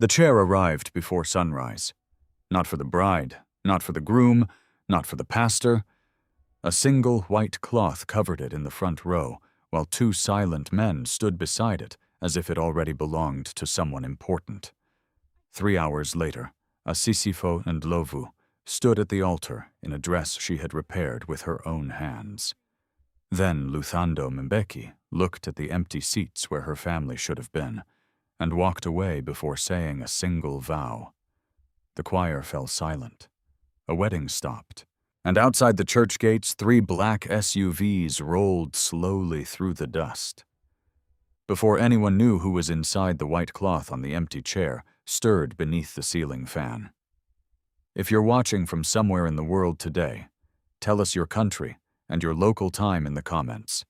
The chair arrived before sunrise. Not for the bride, not for the groom, not for the pastor. A single white cloth covered it in the front row, while two silent men stood beside it as if it already belonged to someone important. 3 hours later, Asisifo and Lovu stood at the altar in a dress she had repaired with her own hands. Then Luthando Mbeki looked at the empty seats where her family should have been, and walked away before saying a single vow. The choir fell silent. A wedding stopped, and outside the church gates 3 black SUVs rolled slowly through the dust. Before anyone knew who was inside, the white cloth on the empty chair stirred beneath the ceiling fan. If you're watching from somewhere in the world today, tell us your country and your local time in the comments.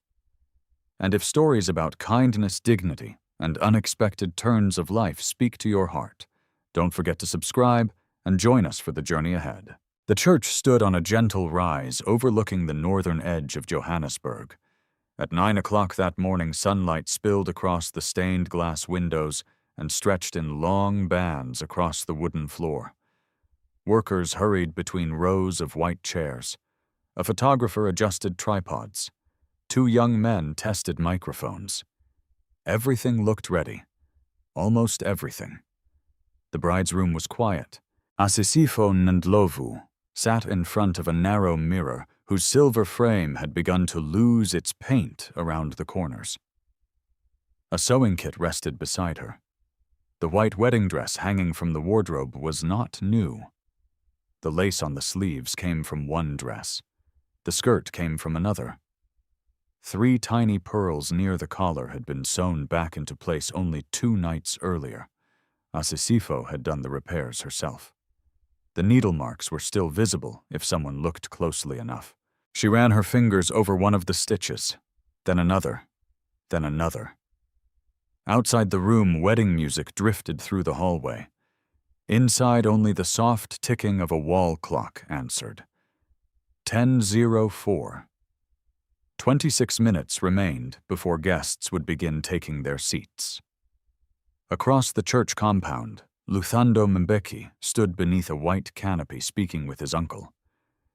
And if stories about kindness, dignity, and unexpected turns of life speak to your heart, don't forget to subscribe and join us for the journey ahead. The church stood on a gentle rise overlooking the northern edge of Johannesburg. At 9 o'clock that morning, sunlight spilled across the stained glass windows and stretched in long bands across the wooden floor. Workers hurried between rows of white chairs. A photographer adjusted tripods. 2 young men tested microphones. Everything looked ready. Almost everything. The bride's room was quiet. Asisifo Ndlovu sat in front of a narrow mirror whose silver frame had begun to lose its paint around the corners. A sewing kit rested beside her. The white wedding dress hanging from the wardrobe was not new. The lace on the sleeves came from one dress. The skirt came from another. 3 tiny pearls near the collar had been sewn back into place only 2 nights earlier. Asisifo had done the repairs herself. The needle marks were still visible if someone looked closely enough. She ran her fingers over one of the stitches, then another, then another. Outside the room, wedding music drifted through the hallway. Inside, only the soft ticking of a wall clock answered. 10:04. 26 minutes remained before guests would begin taking their seats. Across the church compound, Luthando Mbeki stood beneath a white canopy speaking with his uncle.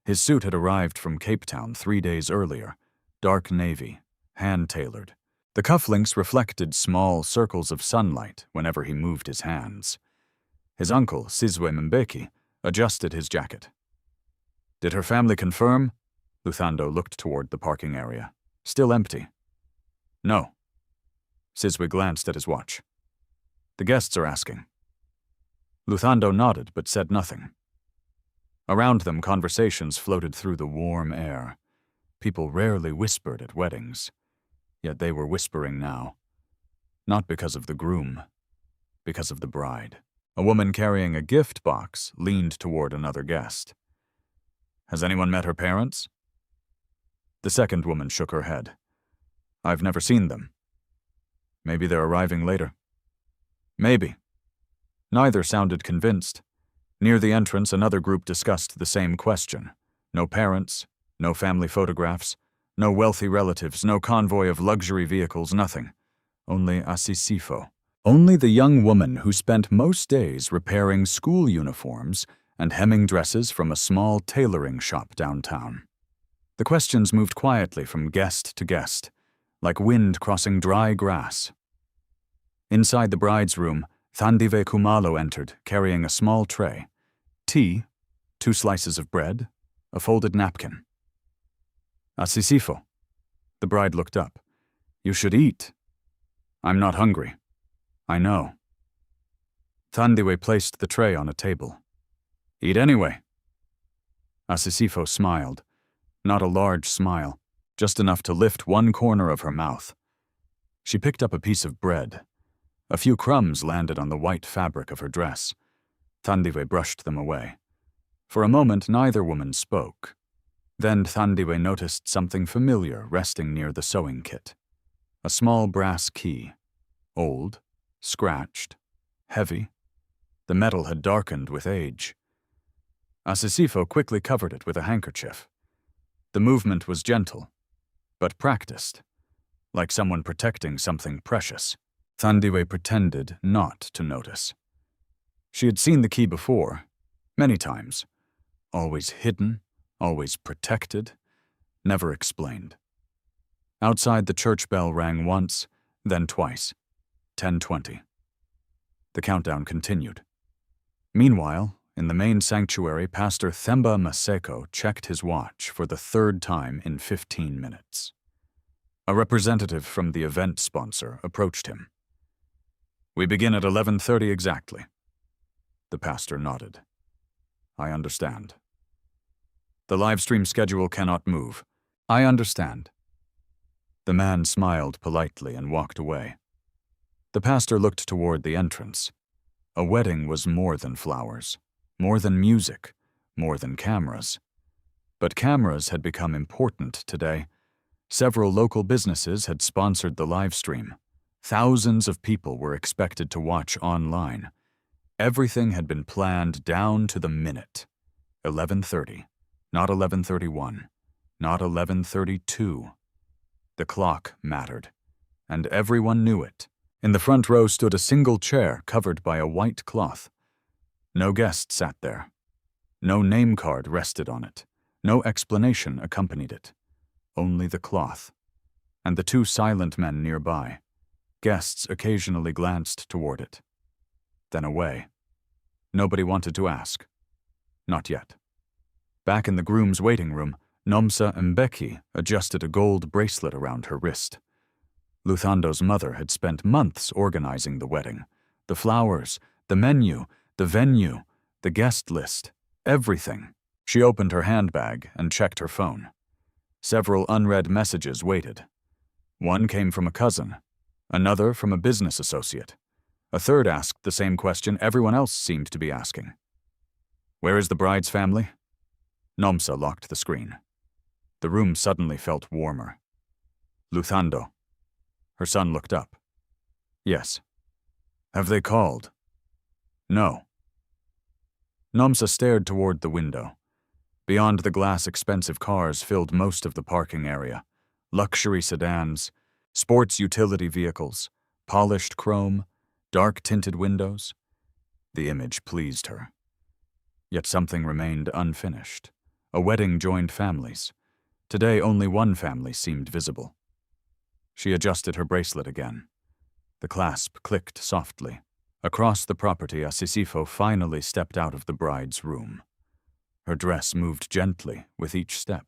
His suit had arrived from Cape Town 3 days earlier, dark navy, hand-tailored. The cufflinks reflected small circles of sunlight whenever he moved his hands. His uncle, Sizwe Mbeki, adjusted his jacket. Did her family confirm? Luthando looked toward the parking area. Still empty. No. Sizwe glanced at his watch. The guests are asking. Luthando nodded but said nothing. Around them, conversations floated through the warm air. People rarely whispered at weddings, yet they were whispering now. Not because of the groom, because of the bride. A woman carrying a gift box leaned toward another guest. Has anyone met her parents? The second woman shook her head. I've never seen them. Maybe they're arriving later. Maybe. Neither sounded convinced. Near the entrance, another group discussed the same question. No parents, no family photographs, no wealthy relatives, no convoy of luxury vehicles, nothing. Only Asisifo. Only the young woman who spent most days repairing school uniforms and hemming dresses from a small tailoring shop downtown. The questions moved quietly from guest to guest, like wind crossing dry grass. Inside the bride's room, Thandiwe Kumalo entered, carrying a small tray. Tea, 2 slices of bread, a folded napkin. Asisifo. The bride looked up. You should eat. I'm not hungry. I know. Thandiwe placed the tray on a table. Eat anyway. Asisifo smiled. Not a large smile, just enough to lift one corner of her mouth. She picked up a piece of bread. A few crumbs landed on the white fabric of her dress. Thandiwe brushed them away. For a moment, neither woman spoke. Then Thandiwe noticed something familiar resting near the sewing kit. A small brass key. Old, scratched, heavy. The metal had darkened with age. Asisifo quickly covered it with a handkerchief. The movement was gentle, but practiced, like someone protecting something precious. Thandiwe pretended not to notice. She had seen the key before, many times. Always hidden, always protected, never explained. Outside, the church bell rang once, then twice. 10:20. The countdown continued. Meanwhile, in the main sanctuary, Pastor Themba Maseko checked his watch for the third time in 15 minutes. A representative from the event sponsor approached him. "We begin at 11:30 exactly." The pastor nodded. "I understand." "The live stream schedule cannot move." "I understand." The man smiled politely and walked away. The pastor looked toward the entrance. A wedding was more than flowers, more than music, more than cameras. But cameras had become important today. Several local businesses had sponsored the live stream. Thousands of people were expected to watch online. Everything had been planned down to the minute. 11:30, not 11:31, not 11:32. The clock mattered, and everyone knew it. In the front row stood a single chair covered by a white cloth. No guest sat there. No name card rested on it. No explanation accompanied it. Only the cloth. And the two silent men nearby. Guests occasionally glanced toward it. Then away. Nobody wanted to ask. Not yet. Back in the groom's waiting room, Nomsa Mbeki adjusted a gold bracelet around her wrist. Luthando's mother had spent months organizing the wedding. The flowers, the menu, the venue, the guest list, everything. She opened her handbag and checked her phone. Several unread messages waited. One came from a cousin, another from a business associate. A third asked the same question everyone else seemed to be asking. "Where is the bride's family?" Nomsa locked the screen. The room suddenly felt warmer. "Luthando." Her son looked up. "Yes." "Have they called?" "No." Nomsa stared toward the window. Beyond the glass, expensive cars filled most of the parking area. Luxury sedans, sports utility vehicles, polished chrome, dark-tinted windows. The image pleased her. Yet something remained unfinished. A wedding joined families. Today only one family seemed visible. She adjusted her bracelet again. The clasp clicked softly. Across the property, Asisifo finally stepped out of the bride's room. Her dress moved gently with each step.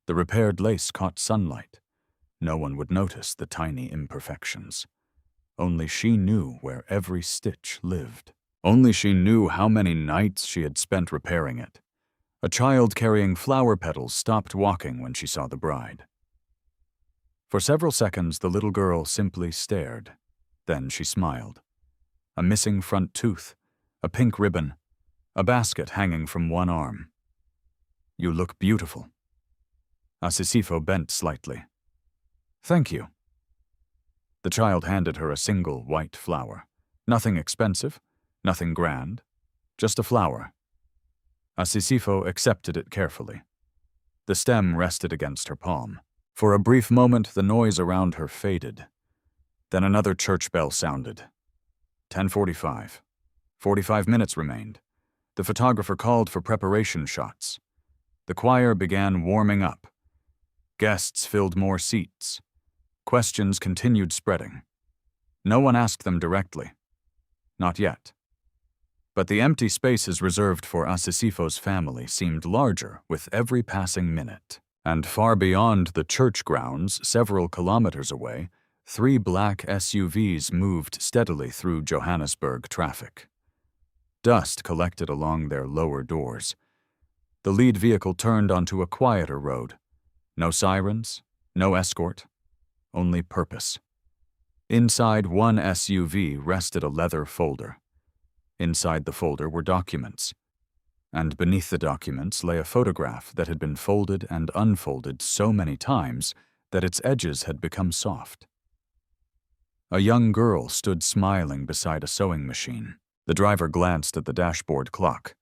The repaired lace caught sunlight. No one would notice the tiny imperfections. Only she knew where every stitch lived. Only she knew how many nights she had spent repairing it. A child carrying flower petals stopped walking when she saw the bride. For several seconds, the little girl simply stared. Then she smiled. A missing front tooth, a pink ribbon, a basket hanging from one arm. "You look beautiful." Asisifo bent slightly. "Thank you." The child handed her a single white flower. Nothing expensive, nothing grand, just a flower. Asisifo accepted it carefully. The stem rested against her palm. For a brief moment, the noise around her faded. Then another church bell sounded. 10:45. 45 minutes remained. The photographer called for preparation shots. The choir began warming up. Guests filled more seats. Questions continued spreading. No one asked them directly. Not yet. But the empty spaces reserved for Asisifo's family seemed larger with every passing minute. And far beyond the church grounds, several kilometers away, 3 black SUVs moved steadily through Johannesburg traffic. Dust collected along their lower doors. The lead vehicle turned onto a quieter road. No sirens, no escort, only purpose. Inside one SUV rested a leather folder. Inside the folder were documents. And beneath the documents lay a photograph that had been folded and unfolded so many times that its edges had become soft. A young girl stood smiling beside a sewing machine. The driver glanced at the dashboard clock.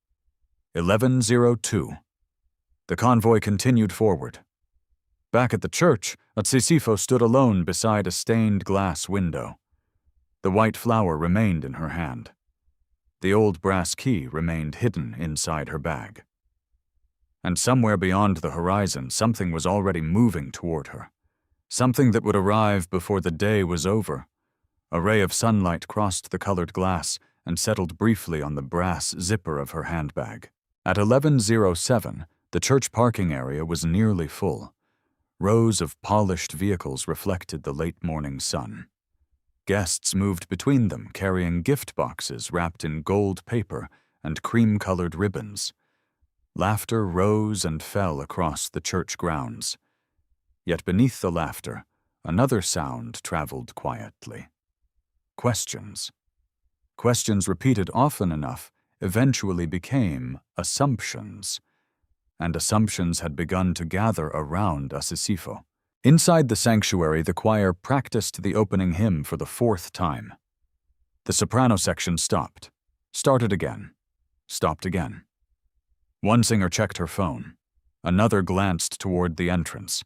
11:02. The convoy continued forward. Back at the church, Asisifo stood alone beside a stained glass window. The white flower remained in her hand. The old brass key remained hidden inside her bag. And somewhere beyond the horizon, something was already moving toward her. Something that would arrive before the day was over. A ray of sunlight crossed the colored glass and settled briefly on the brass zipper of her handbag. At 11:07, the church parking area was nearly full. Rows of polished vehicles reflected the late morning sun. Guests moved between them, carrying gift boxes wrapped in gold paper and cream-colored ribbons. Laughter rose and fell across the church grounds. Yet beneath the laughter, another sound traveled quietly. Questions. Questions repeated often enough eventually became assumptions, and assumptions had begun to gather around Asisifo. Inside the sanctuary, the choir practiced the opening hymn for the 4th time. The soprano section stopped, started again, stopped again. One singer checked her phone. Another glanced toward the entrance.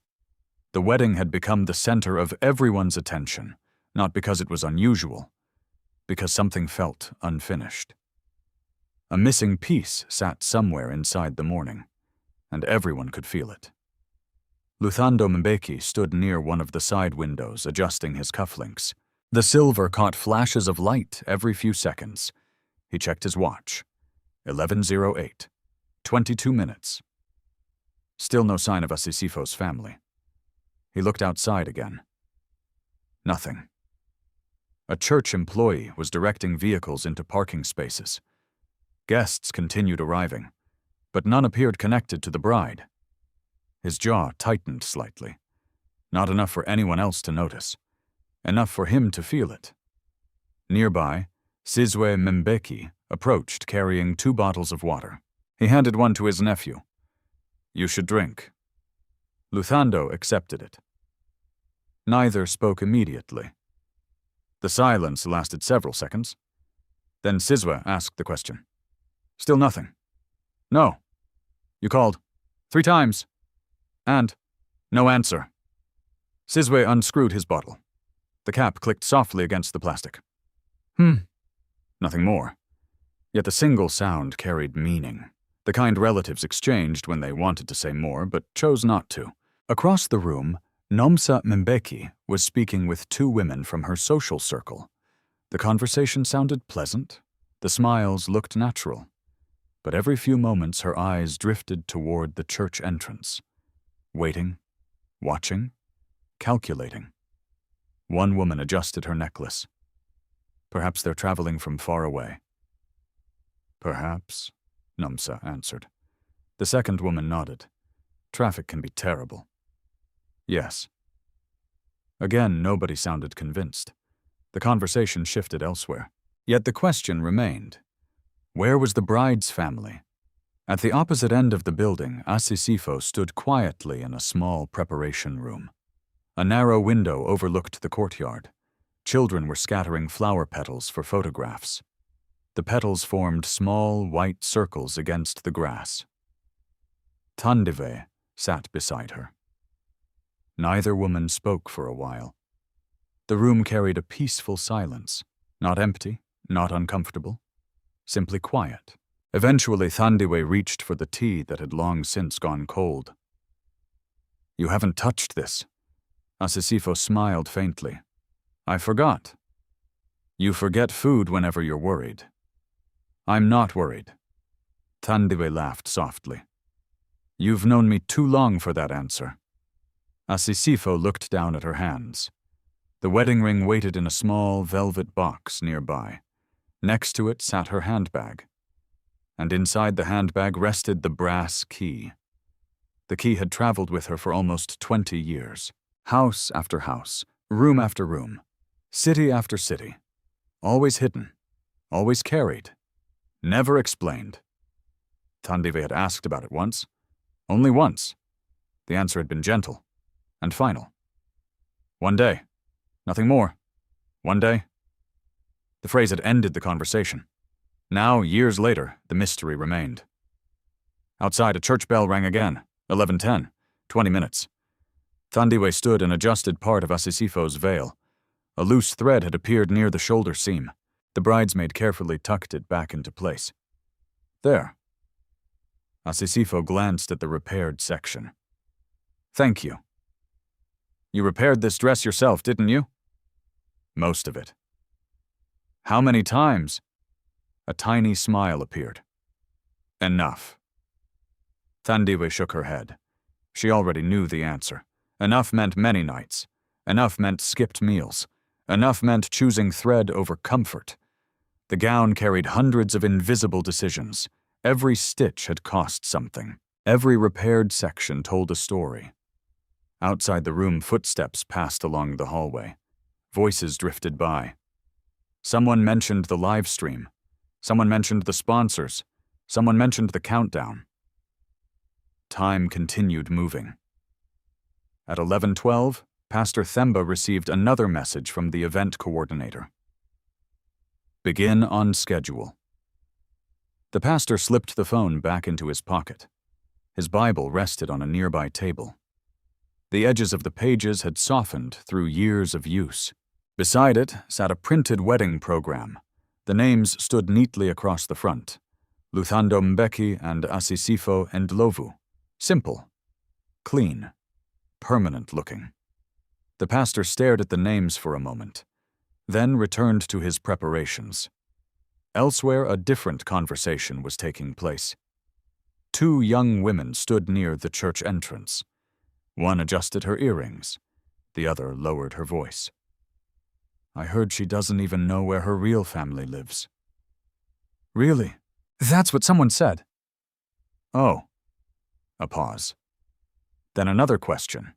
The wedding had become the center of everyone's attention, not because it was unusual, because something felt unfinished. A missing piece sat somewhere inside the mourning, and everyone could feel it. Luthando Mbeki stood near one of the side windows, adjusting his cufflinks. The silver caught flashes of light every few seconds. He checked his watch. 11:08. 22 minutes. Still no sign of Asisifo's family. He looked outside again. Nothing. A church employee was directing vehicles into parking spaces. Guests continued arriving, but none appeared connected to the bride. His jaw tightened slightly. Not enough for anyone else to notice. Enough for him to feel it. Nearby, Sizwe Mbeki approached carrying 2 bottles of water. He handed one to his nephew. "You should drink." Luthando accepted it. Neither spoke immediately. The silence lasted several seconds. Then Sizwe asked the question. "Still nothing?" "No." "You called 3 times. And no answer." Sizwe unscrewed his bottle. The cap clicked softly against the plastic. Nothing more. Yet the single sound carried meaning, the kind relatives exchanged when they wanted to say more but chose not to. Across the room, Nomsa Mbeki was speaking with 2 women from her social circle. The conversation sounded pleasant. The smiles looked natural. But every few moments her eyes drifted toward the church entrance. Waiting, watching, calculating. One woman adjusted her necklace. "Perhaps they're traveling from far away." "Perhaps," Nomsa answered. The second woman nodded. "Traffic can be terrible." "Yes." Again, nobody sounded convinced. The conversation shifted elsewhere. Yet the question remained. Where was the bride's family? At the opposite end of the building, Asisifo stood quietly in a small preparation room. A narrow window overlooked the courtyard. Children were scattering flower petals for photographs. The petals formed small, white circles against the grass. Thandiwe sat beside her. Neither woman spoke for a while. The room carried a peaceful silence, not empty, not uncomfortable, simply quiet. Eventually, Thandiwe reached for the tea that had long since gone cold. "You haven't touched this." Asisifo smiled faintly. "I forgot." "You forget food whenever you're worried." "I'm not worried." Thandiwe laughed softly. "You've known me too long for that answer." Asisifo looked down at her hands. The wedding ring waited in a small velvet box nearby. Next to it sat her handbag. And inside the handbag rested the brass key. The key had traveled with her for almost 20 years. House after house, room after room, city after city. Always hidden, always carried, never explained. Thandiwe had asked about it once. Only once. The answer had been gentle and final. "One day. Nothing more. One day." The phrase had ended the conversation. Now, years later, the mystery remained. Outside, a church bell rang again. 11:10. 20 minutes. Thandiwe stood and adjusted part of Asisifo's veil. A loose thread had appeared near the shoulder seam. The bridesmaid carefully tucked it back into place. There. Asisifo glanced at the repaired section. Thank you. You repaired this dress yourself, didn't you? Most of it. How many times? A tiny smile appeared. Enough. Thandiwe shook her head. She already knew the answer. Enough meant many nights. Enough meant skipped meals. Enough meant choosing thread over comfort. The gown carried hundreds of invisible decisions. Every stitch had cost something. Every repaired section told a story. Outside the room, footsteps passed along the hallway. Voices drifted by. Someone mentioned the live stream. Someone mentioned the sponsors. Someone mentioned the countdown. Time continued moving. At 11:12, Pastor Themba received another message from the event coordinator. Begin on schedule. The pastor slipped the phone back into his pocket. His Bible rested on a nearby table. The edges of the pages had softened through years of use. Beside it sat a printed wedding program. The names stood neatly across the front. Luthando Mbeki and Asisifo Ndlovu. Simple. Clean. Permanent-looking. The pastor stared at the names for a moment, then returned to his preparations. Elsewhere, a different conversation was taking place. Two young women stood near the church entrance. One adjusted her earrings. The other lowered her voice. I heard she doesn't even know where her real family lives. Really? That's what someone said. Oh. A pause. Then another question.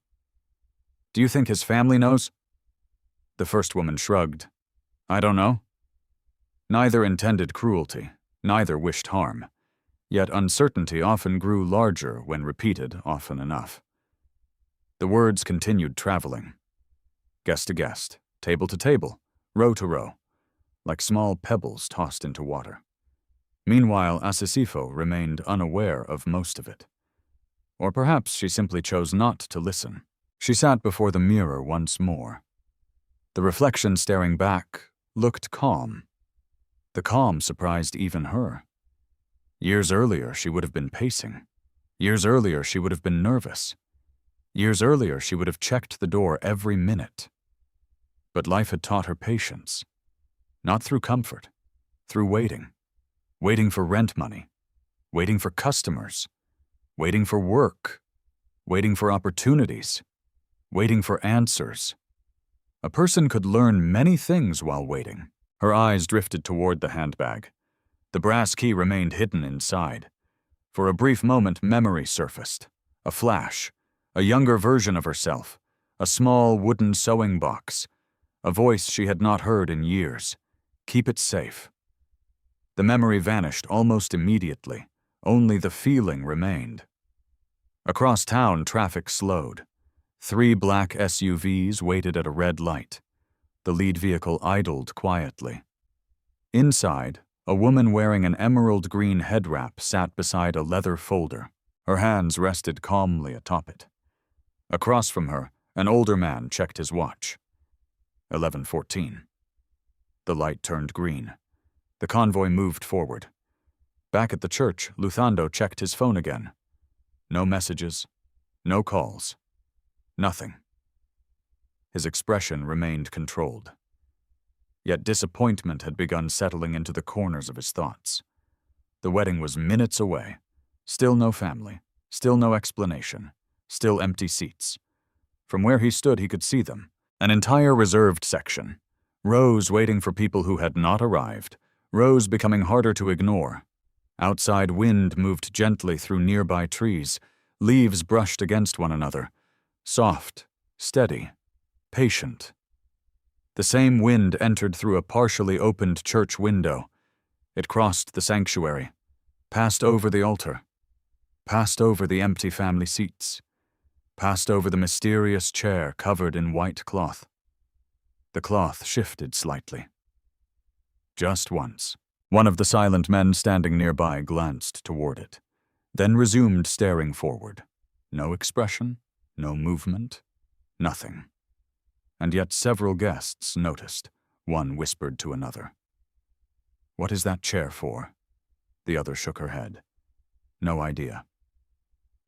Do you think his family knows? The first woman shrugged. I don't know. Neither intended cruelty, neither wished harm. Yet uncertainty often grew larger when repeated often enough. The words continued traveling. Guest to guest, table to table, row to row, like small pebbles tossed into water. Meanwhile, Asisifo remained unaware of most of it. Or perhaps she simply chose not to listen. She sat before the mirror once more. The reflection staring back looked calm. The calm surprised even her. Years earlier, she would have been pacing. Years earlier, she would have been nervous. Years earlier, she would have checked the door every minute. But life had taught her patience. Not through comfort, through waiting. Waiting for rent money. Waiting for customers. Waiting for work. Waiting for opportunities. Waiting for answers. A person could learn many things while waiting. Her eyes drifted toward the handbag. The brass key remained hidden inside. For a brief moment, memory surfaced. A flash. A younger version of herself. A small wooden sewing box. A voice she had not heard in years. Keep it safe. The memory vanished almost immediately. Only the feeling remained. Across town, traffic slowed. 3 black SUVs waited at a red light. The lead vehicle idled quietly. Inside, a woman wearing an emerald green head wrap sat beside a leather folder. Her hands rested calmly atop it. Across from her, an older man checked his watch. 11:14. The light turned green. The convoy moved forward. Back at the church, Luthando checked his phone again. No messages, no calls, nothing. His expression remained controlled. Yet disappointment had begun settling into the corners of his thoughts. The wedding was minutes away. Still no family, still no explanation, still empty seats. From where he stood, he could see them. An entire reserved section. Rows waiting for people who had not arrived. Rows becoming harder to ignore. Outside, wind moved gently through nearby trees. Leaves brushed against one another. Soft, steady, patient. The same wind entered through a partially opened church window. It crossed the sanctuary, passed over the altar, passed over the empty family seats, passed over the mysterious chair covered in white cloth. The cloth shifted slightly. Just once. One of the silent men standing nearby glanced toward it, then resumed staring forward. No expression, no movement, nothing. And yet several guests noticed. One whispered to another. What is that chair for? The other shook her head. No idea.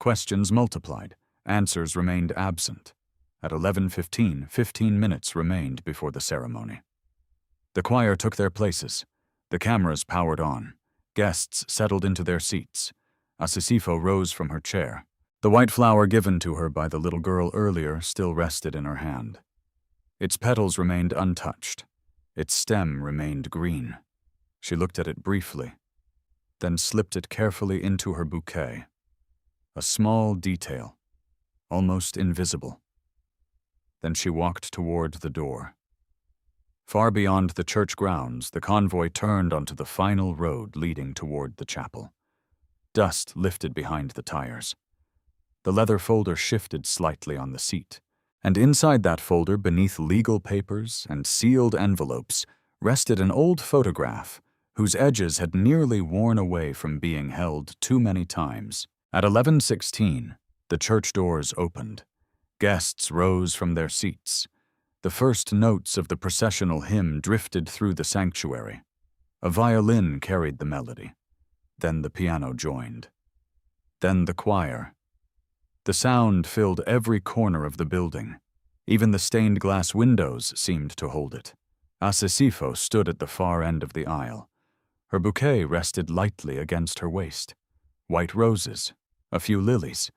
Questions multiplied. Answers remained absent. At 11:15, 15 minutes remained before the ceremony. The choir took their places. The cameras powered on. Guests settled into their seats. Asisifo rose from her chair. The white flower given to her by the little girl earlier still rested in her hand. Its petals remained untouched. Its stem remained green. She looked at it briefly, then slipped it carefully into her bouquet. A small detail, almost invisible. Then she walked toward the door. Far beyond the church grounds, the convoy turned onto the final road leading toward the chapel. Dust lifted behind the tires. The leather folder shifted slightly on the seat, and inside that folder, beneath legal papers and sealed envelopes, rested an old photograph whose edges had nearly worn away from being held too many times. At 11:16, the church doors opened. Guests rose from their seats. The first notes of the processional hymn drifted through the sanctuary. A violin carried the melody. Then the piano joined. Then the choir. The sound filled every corner of the building. Even the stained glass windows seemed to hold it. Asisifo stood at the far end of the aisle. Her bouquet rested lightly against her waist. White roses, a few lilies,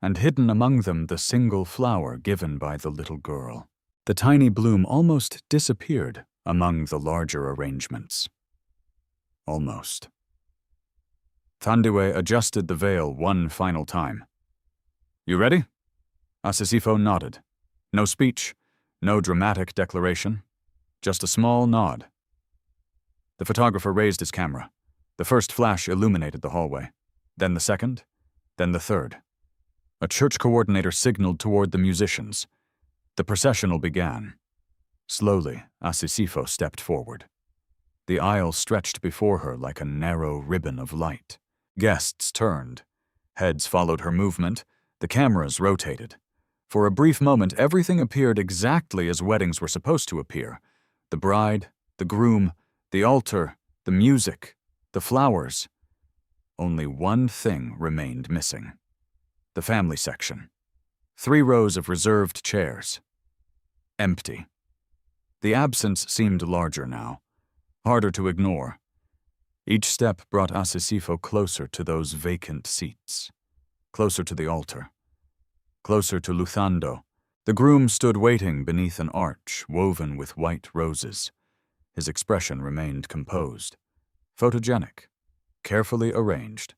and hidden among them the single flower given by the little girl. The tiny bloom almost disappeared among the larger arrangements. Almost. Thandiwe adjusted the veil one final time. You ready? Asisifo nodded. No speech, no dramatic declaration, just a small nod. The photographer raised his camera. The first flash illuminated the hallway, then the second, then the third. A church coordinator signaled toward the musicians. The processional began. Slowly, Asisifo stepped forward. The aisle stretched before her like a narrow ribbon of light. Guests turned. Heads followed her movement. The cameras rotated. For a brief moment, everything appeared exactly as weddings were supposed to appear. The bride, the groom, the altar, the music, the flowers. Only one thing remained missing. The family section. 3 rows of reserved chairs. Empty. The absence seemed larger now, harder to ignore. Each step brought Asisifo closer to those vacant seats, closer to the altar, closer to Luthando. The groom stood waiting beneath an arch woven with white roses. His expression remained composed, photogenic, carefully arranged.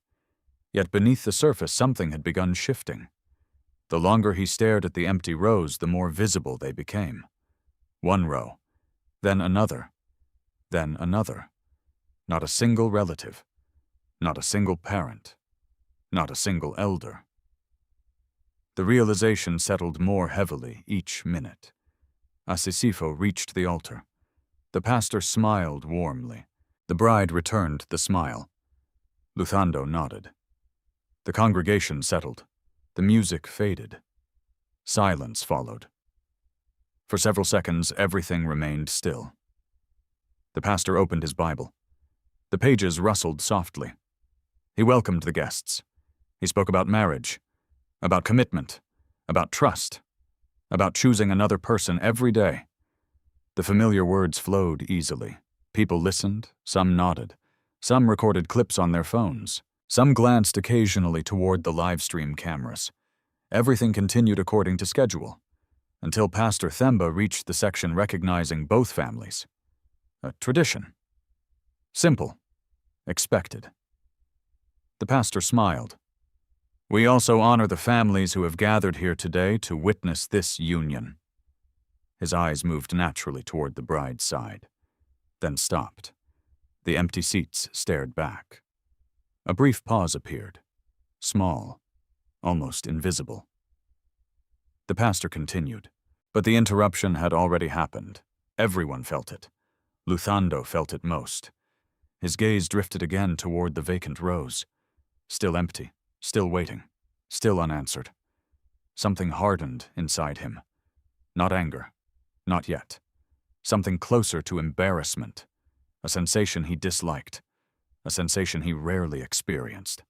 Yet beneath the surface something had begun shifting. The longer he stared at the empty rows, the more visible they became. 1 row, then another, then another. Not a single relative, not a single parent, not a single elder. The realization settled more heavily each minute. Asisifo reached the altar. The pastor smiled warmly. The bride returned the smile. Luthando nodded. The congregation settled. The music faded. Silence followed. For several seconds, everything remained still. The pastor opened his Bible. The pages rustled softly. He welcomed the guests. He spoke about marriage, about commitment, about trust, about choosing another person every day. The familiar words flowed easily. People listened, some nodded, some recorded clips on their phones, some glanced occasionally toward the live stream cameras. Everything continued according to schedule, until Pastor Themba reached the section recognizing both families. A tradition. Simple. Expected. The pastor smiled. We also honor the families who have gathered here today to witness this union. His eyes moved naturally toward the bride's side, then stopped. The empty seats stared back. A brief pause appeared, small, almost invisible. The pastor continued, but the interruption had already happened. Everyone felt it. Luthando felt it most. His gaze drifted again toward the vacant rows. Still empty, still waiting, still unanswered. Something hardened inside him. Not anger, not yet. Something closer to embarrassment. a sensation he disliked, a sensation he rarely experienced.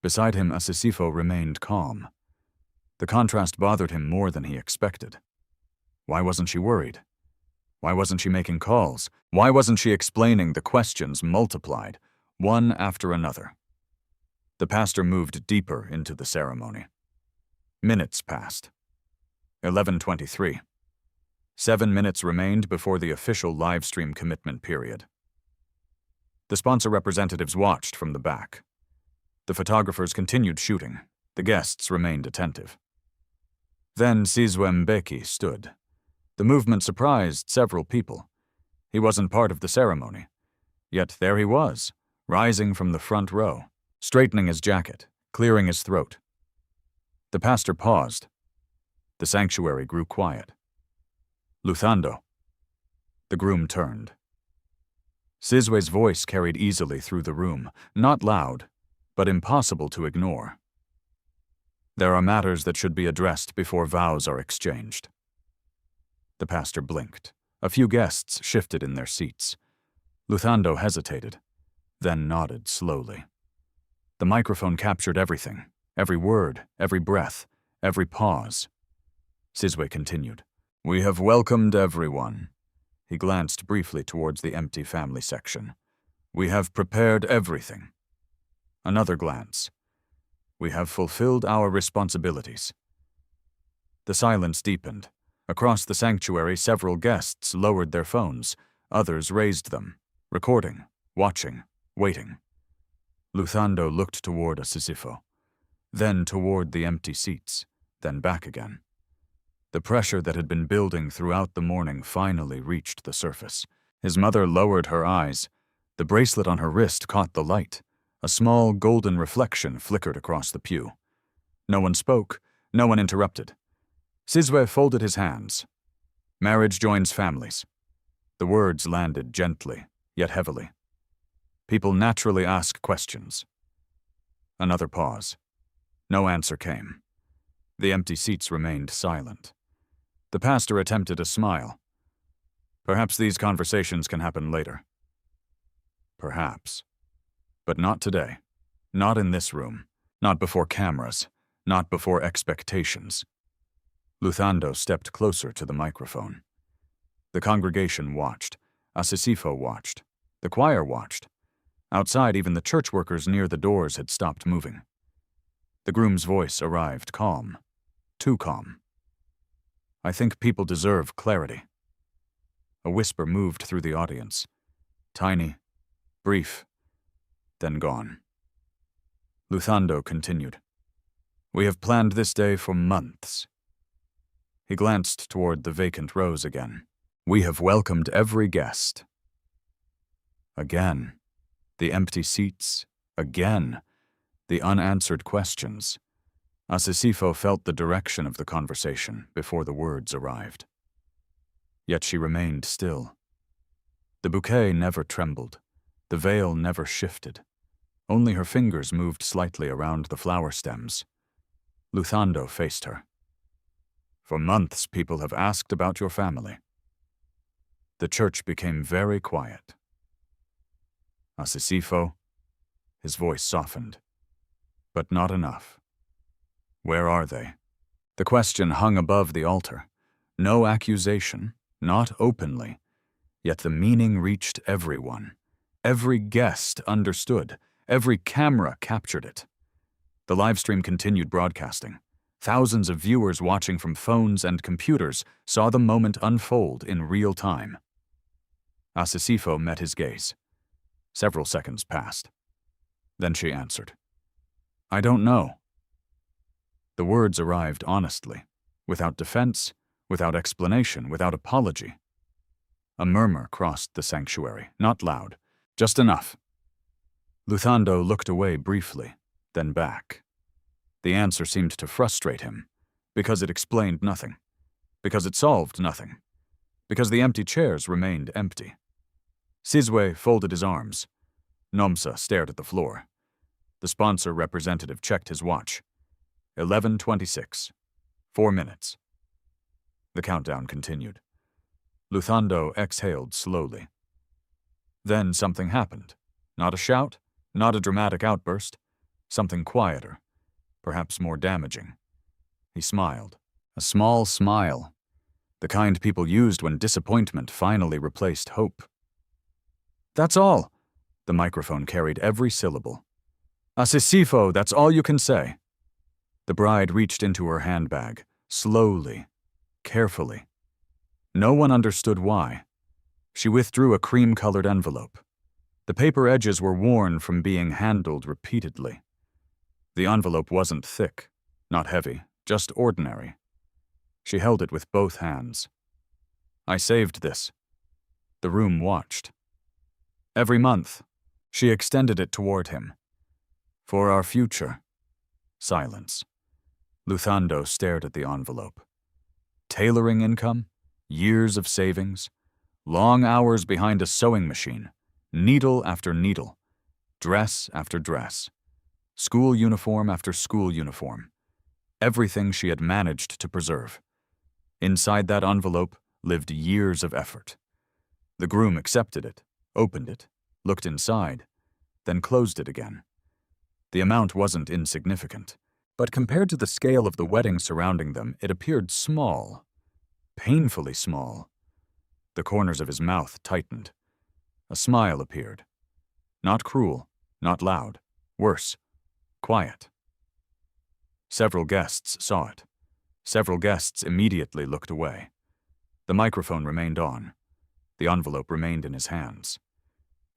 Beside him, Asisifo remained calm. The contrast bothered him more than he expected. Why wasn't she worried? Why wasn't she making calls? Why wasn't she explaining the questions multiplied, one after another? The pastor moved deeper into the ceremony. Minutes passed. 11:23. 7 minutes remained before the official livestream commitment period. The sponsor representatives watched from the back. The photographers continued shooting. The guests remained attentive. Then Sizwe Mbeki stood. The movement surprised several people. He wasn't part of the ceremony. Yet there he was, rising from the front row, straightening his jacket, clearing his throat. The pastor paused. The sanctuary grew quiet. Luthando. The groom turned. Sizwe's voice carried easily through the room, not loud, but impossible to ignore. There are matters that should be addressed before vows are exchanged. The pastor blinked. A few guests shifted in their seats. Luthando hesitated, then nodded slowly. The microphone captured everything, every word, every breath, every pause. Sizwe continued. We have welcomed everyone. He glanced briefly towards the empty family section. We have prepared everything. Another glance. We have fulfilled our responsibilities. The silence deepened. Across the sanctuary, several guests lowered their phones. Others raised them, recording, watching, waiting. Luthando looked toward Asisifo, then toward the empty seats, then back again. The pressure that had been building throughout the morning finally reached the surface. His mother lowered her eyes. The bracelet on her wrist caught the light. A small golden reflection flickered across the pew. No one spoke, no one interrupted. Sizwe folded his hands. Marriage joins families. The words landed gently, yet heavily. People naturally ask questions. Another pause. No answer came. The empty seats remained silent. The pastor attempted a smile. Perhaps these conversations can happen later. Perhaps. But not today. Not in this room. Not before cameras. Not before expectations. Luthando stepped closer to the microphone. The congregation watched. Asisifo watched. The choir watched. Outside, even the church workers near the doors had stopped moving. The groom's voice arrived calm. Too calm. I think people deserve clarity. A whisper moved through the audience. Tiny, brief, then gone. Luthando continued. We have planned this day for months. He glanced toward the vacant rows again. We have welcomed every guest. Again. The empty seats. Again. The unanswered questions. Asisifo felt the direction of the conversation before the words arrived. Yet she remained still. The bouquet never trembled. The veil never shifted. Only her fingers moved slightly around the flower stems. Luthando faced her. For months, people have asked about your family. The church became very quiet. Asisifo, his voice softened. But not enough. Where are they? The question hung above the altar. No accusation, not openly. Yet the meaning reached everyone. Every guest understood. Every camera captured it. The livestream continued broadcasting. Thousands of viewers watching from phones and computers saw the moment unfold in real time. Asisifo met his gaze. Several seconds passed. Then she answered. I don't know. The words arrived honestly, without defense, without explanation, without apology. A murmur crossed the sanctuary, not loud, just enough. Luthando looked away briefly, then back. The answer seemed to frustrate him, because it explained nothing, because it solved nothing, because the empty chairs remained empty. Sizwe folded his arms. Nomsa stared at the floor. The sponsor representative checked his watch. 11:26. 4 minutes. The countdown continued. Luthando exhaled slowly. Then something happened. Not a shout, not a dramatic outburst, something quieter, perhaps more damaging. He smiled. A small smile, the kind people used when disappointment finally replaced hope. "That's all." The microphone carried every syllable. "Asisifo, that's all you can say." The bride reached into her handbag, slowly, carefully. No one understood why. She withdrew a cream-colored envelope. The paper edges were worn from being handled repeatedly. The envelope wasn't thick, not heavy, just ordinary. She held it with both hands. "I saved this." The room watched. "Every month." She extended it toward him. "For our future." Silence. Luthando stared at the envelope. Tailoring income, years of savings, long hours behind a sewing machine, needle after needle, dress after dress, school uniform after school uniform, everything she had managed to preserve. Inside that envelope lived years of effort. The groom accepted it, opened it, looked inside, then closed it again. The amount wasn't insignificant, but compared to the scale of the wedding surrounding them, it appeared small, painfully small. The corners of his mouth tightened. A smile appeared. Not cruel, not loud, worse, quiet. Several guests saw it. Several guests immediately looked away. The microphone remained on. The envelope remained in his hands.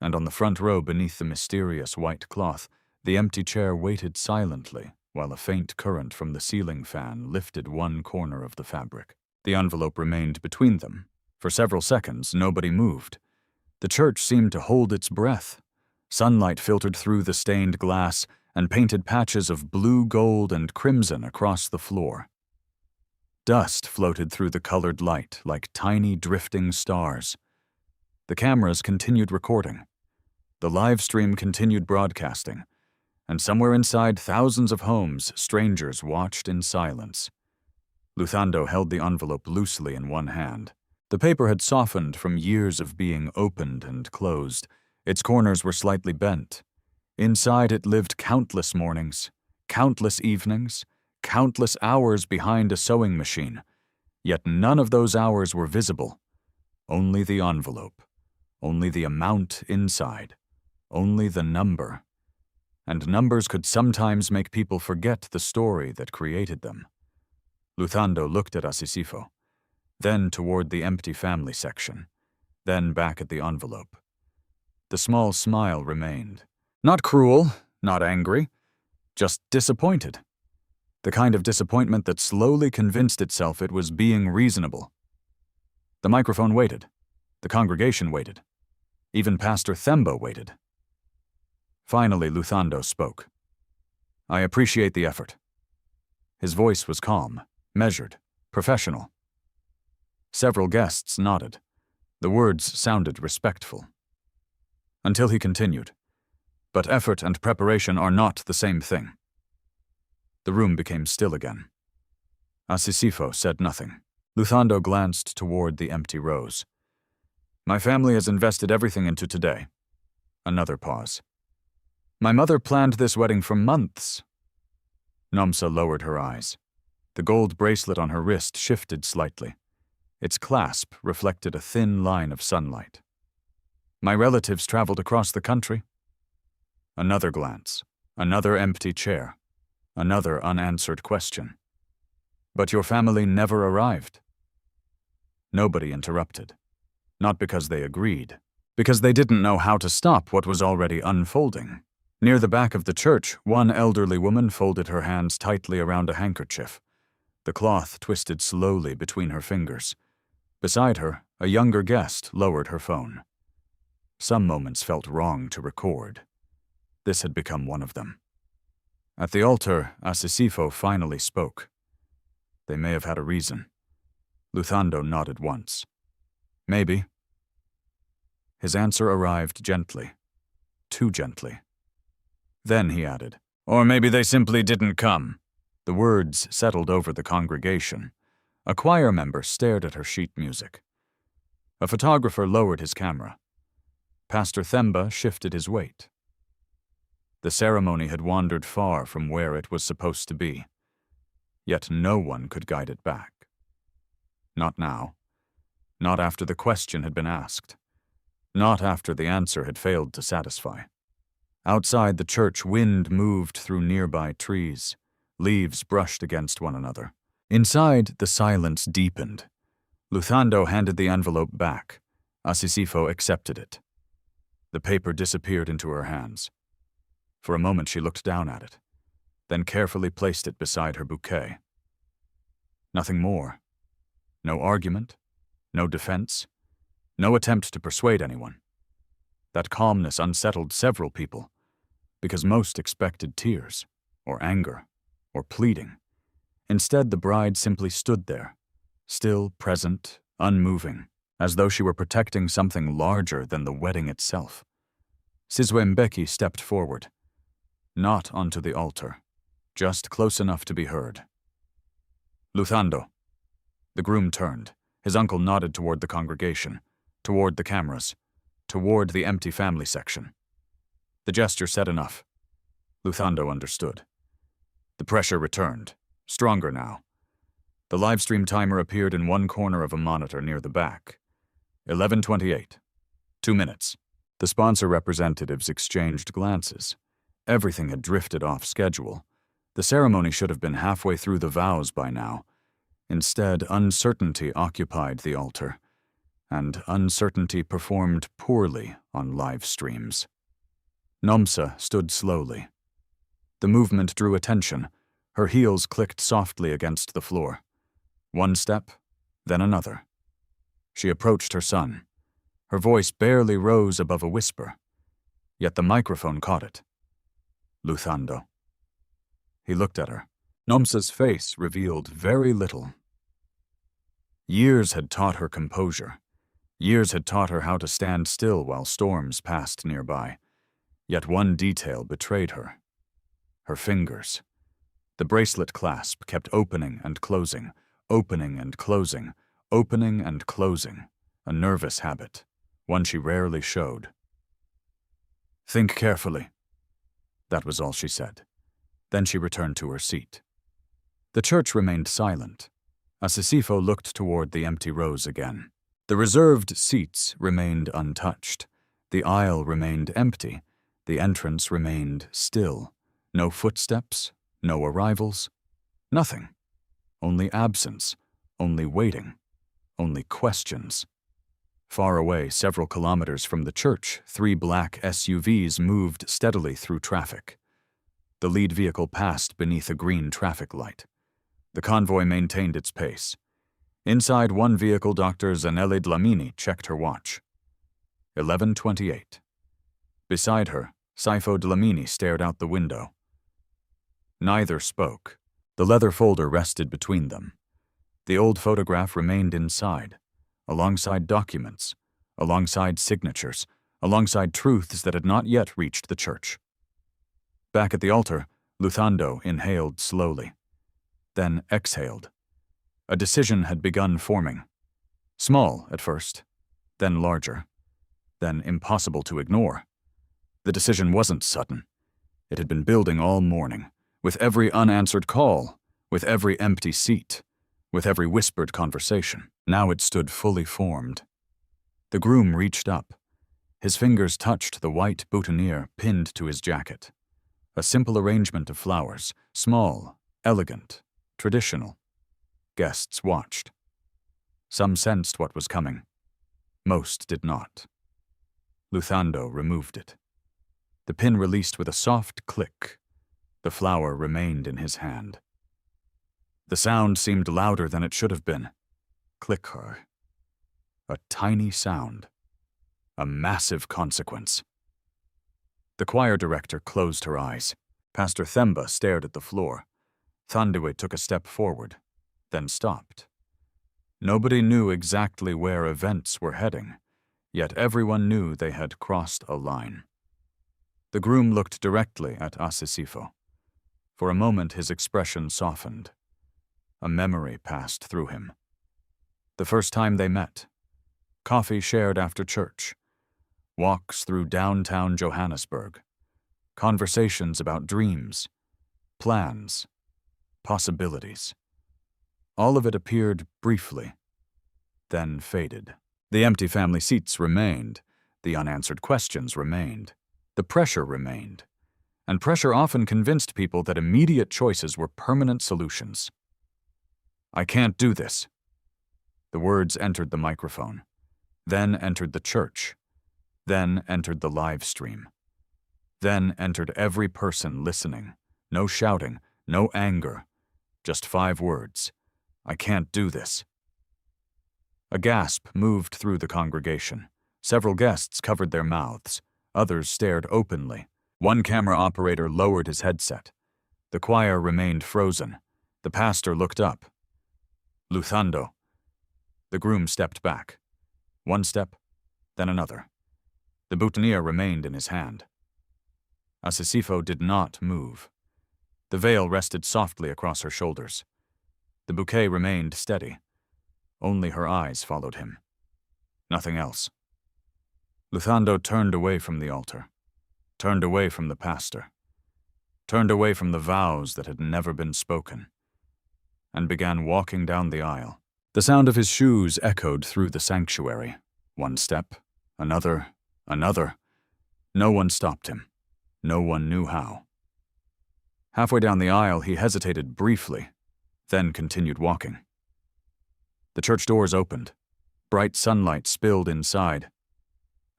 And on the front row beneath the mysterious white cloth, the empty chair waited silently while a faint current from the ceiling fan lifted one corner of the fabric. The envelope remained between them. For several seconds, nobody moved. The church seemed to hold its breath. Sunlight filtered through the stained glass and painted patches of blue, gold, and crimson across the floor. Dust floated through the colored light like tiny drifting stars. The cameras continued recording. The live stream continued broadcasting, and somewhere inside thousands of homes, strangers watched in silence. Luthando held the envelope loosely in one hand. The paper had softened from years of being opened and closed. Its corners were slightly bent. Inside it lived countless mornings, countless evenings, countless hours behind a sewing machine. Yet none of those hours were visible. Only the envelope. Only the amount inside. Only the number. And numbers could sometimes make people forget the story that created them. Luthando looked at Asisifo, then toward the empty family section, then back at the envelope. The small smile remained. Not cruel, not angry, just disappointed. The kind of disappointment that slowly convinced itself it was being reasonable. The microphone waited. The congregation waited. Even Pastor Themba waited. Finally, Luthando spoke. "I appreciate the effort." His voice was calm, measured, professional. Several guests nodded. The words sounded respectful. Until he continued, "But effort and preparation are not the same thing." The room became still again. Asisifo said nothing. Luthando glanced toward the empty rows. "My family has invested everything into today." Another pause. "My mother planned this wedding for months." Nomsa lowered her eyes. The gold bracelet on her wrist shifted slightly. Its clasp reflected a thin line of sunlight. "My relatives traveled across the country." Another glance. Another empty chair. Another unanswered question. "But your family never arrived." Nobody interrupted. Not because they agreed. Because they didn't know how to stop what was already unfolding. Near the back of the church, one elderly woman folded her hands tightly around a handkerchief. The cloth twisted slowly between her fingers. Beside her, a younger guest lowered her phone. Some moments felt wrong to record. This had become one of them. At the altar, Asisifo finally spoke. They may have had a reason. Luthando nodded once. "Maybe." His answer arrived gently. Too gently. Then he added, "Or maybe they simply didn't come." The words settled over the congregation. A choir member stared at her sheet music. A photographer lowered his camera. Pastor Themba shifted his weight. The ceremony had wandered far from where it was supposed to be, yet no one could guide it back. Not now. Not after the question had been asked. Not after the answer had failed to satisfy. Outside the church, wind moved through nearby trees. Leaves brushed against one another. Inside, the silence deepened. Luthando handed the envelope back. Asisifo accepted it. The paper disappeared into her hands. For a moment she looked down at it, then carefully placed it beside her bouquet. Nothing more. No argument, no defense, no attempt to persuade anyone. That calmness unsettled several people, because most expected tears, or anger, or pleading. Instead, the bride simply stood there, still present, unmoving, as though she were protecting something larger than the wedding itself. Sizwe stepped forward, not onto the altar, just close enough to be heard. Luthando. The groom turned. His uncle nodded toward the congregation, toward the cameras, toward the empty family section. The gesture said enough. Luthando understood. The pressure returned, stronger now. The livestream timer appeared in one corner of a monitor near the back. 11:28. 2 minutes. The sponsor representatives exchanged glances. Everything had drifted off schedule. The ceremony should have been halfway through the vows by now. Instead, uncertainty occupied the altar, and uncertainty performed poorly on live streams. Nomsa stood slowly. The movement drew attention. Her heels clicked softly against the floor. One step, then another. She approached her son. Her voice barely rose above a whisper, yet the microphone caught it. Luthando. He looked at her. Nomsa's face revealed very little. Years had taught her composure. Years had taught her how to stand still while storms passed nearby. Yet one detail betrayed her. Her fingers. The bracelet clasp kept opening and closing, opening and closing, opening and closing, a nervous habit, one she rarely showed. Think carefully. That was all she said. Then she returned to her seat. The church remained silent. Asisifo looked toward the empty rows again. The reserved seats remained untouched. The aisle remained empty. The entrance remained still. No footsteps, no arrivals, nothing. Only absence, only waiting, only questions. Far away, several kilometers from the church, 3 black SUVs moved steadily through traffic. The lead vehicle passed beneath a green traffic light. The convoy maintained its pace. Inside one vehicle, Dr. Zanele Dlamini checked her watch. 11:28. Beside her, Saifo Dlamini stared out the window. Neither spoke. The leather folder rested between them. The old photograph remained inside, alongside documents, alongside signatures, alongside truths that had not yet reached the church. Back at the altar, Luthando inhaled slowly, then exhaled. A decision had begun forming. Small at first, then larger, then impossible to ignore. The decision wasn't sudden. It had been building all morning, with every unanswered call, with every empty seat, with every whispered conversation. Now it stood fully formed. The groom reached up. His fingers touched the white boutonniere pinned to his jacket. A simple arrangement of flowers, small, elegant, traditional. Guests watched. Some sensed what was coming. Most did not. Luthando removed it. The pin released with a soft click. The flower remained in his hand. The sound seemed louder than it should have been. Click her. A tiny sound. A massive consequence. The choir director closed her eyes. Pastor Themba stared at the floor. Thandiwe took a step forward, then stopped. Nobody knew exactly where events were heading, yet everyone knew they had crossed a line. The groom looked directly at Asisifo. For a moment his expression softened. A memory passed through him. The first time they met. Coffee shared after church. walks through downtown Johannesburg, conversations about dreams, plans, possibilities. All of it appeared briefly, then faded. The empty family seats remained, the unanswered questions remained, the pressure remained, and pressure often convinced people that immediate choices were permanent solutions. "I can't do this." The words entered the microphone, then entered the church, then entered the live stream, then entered every person listening. No shouting, no anger, just 5 words. "I can't do this." A gasp moved through the congregation. Several guests covered their mouths. Others stared openly. One camera operator lowered his headset. The choir remained frozen. The pastor looked up. "Luthando." The groom stepped back. One step, then another. The boutonniere remained in his hand. Asisifo did not move. The veil rested softly across her shoulders. The bouquet remained steady. Only her eyes followed him. Nothing else. Luthando turned away from the altar, turned away from the pastor, turned away from the vows that had never been spoken, and began walking down the aisle. The sound of his shoes echoed through the sanctuary. One step, another, another. No one stopped him. No one knew how. Halfway down the aisle, he hesitated briefly, then continued walking. The church doors opened. Bright sunlight spilled inside,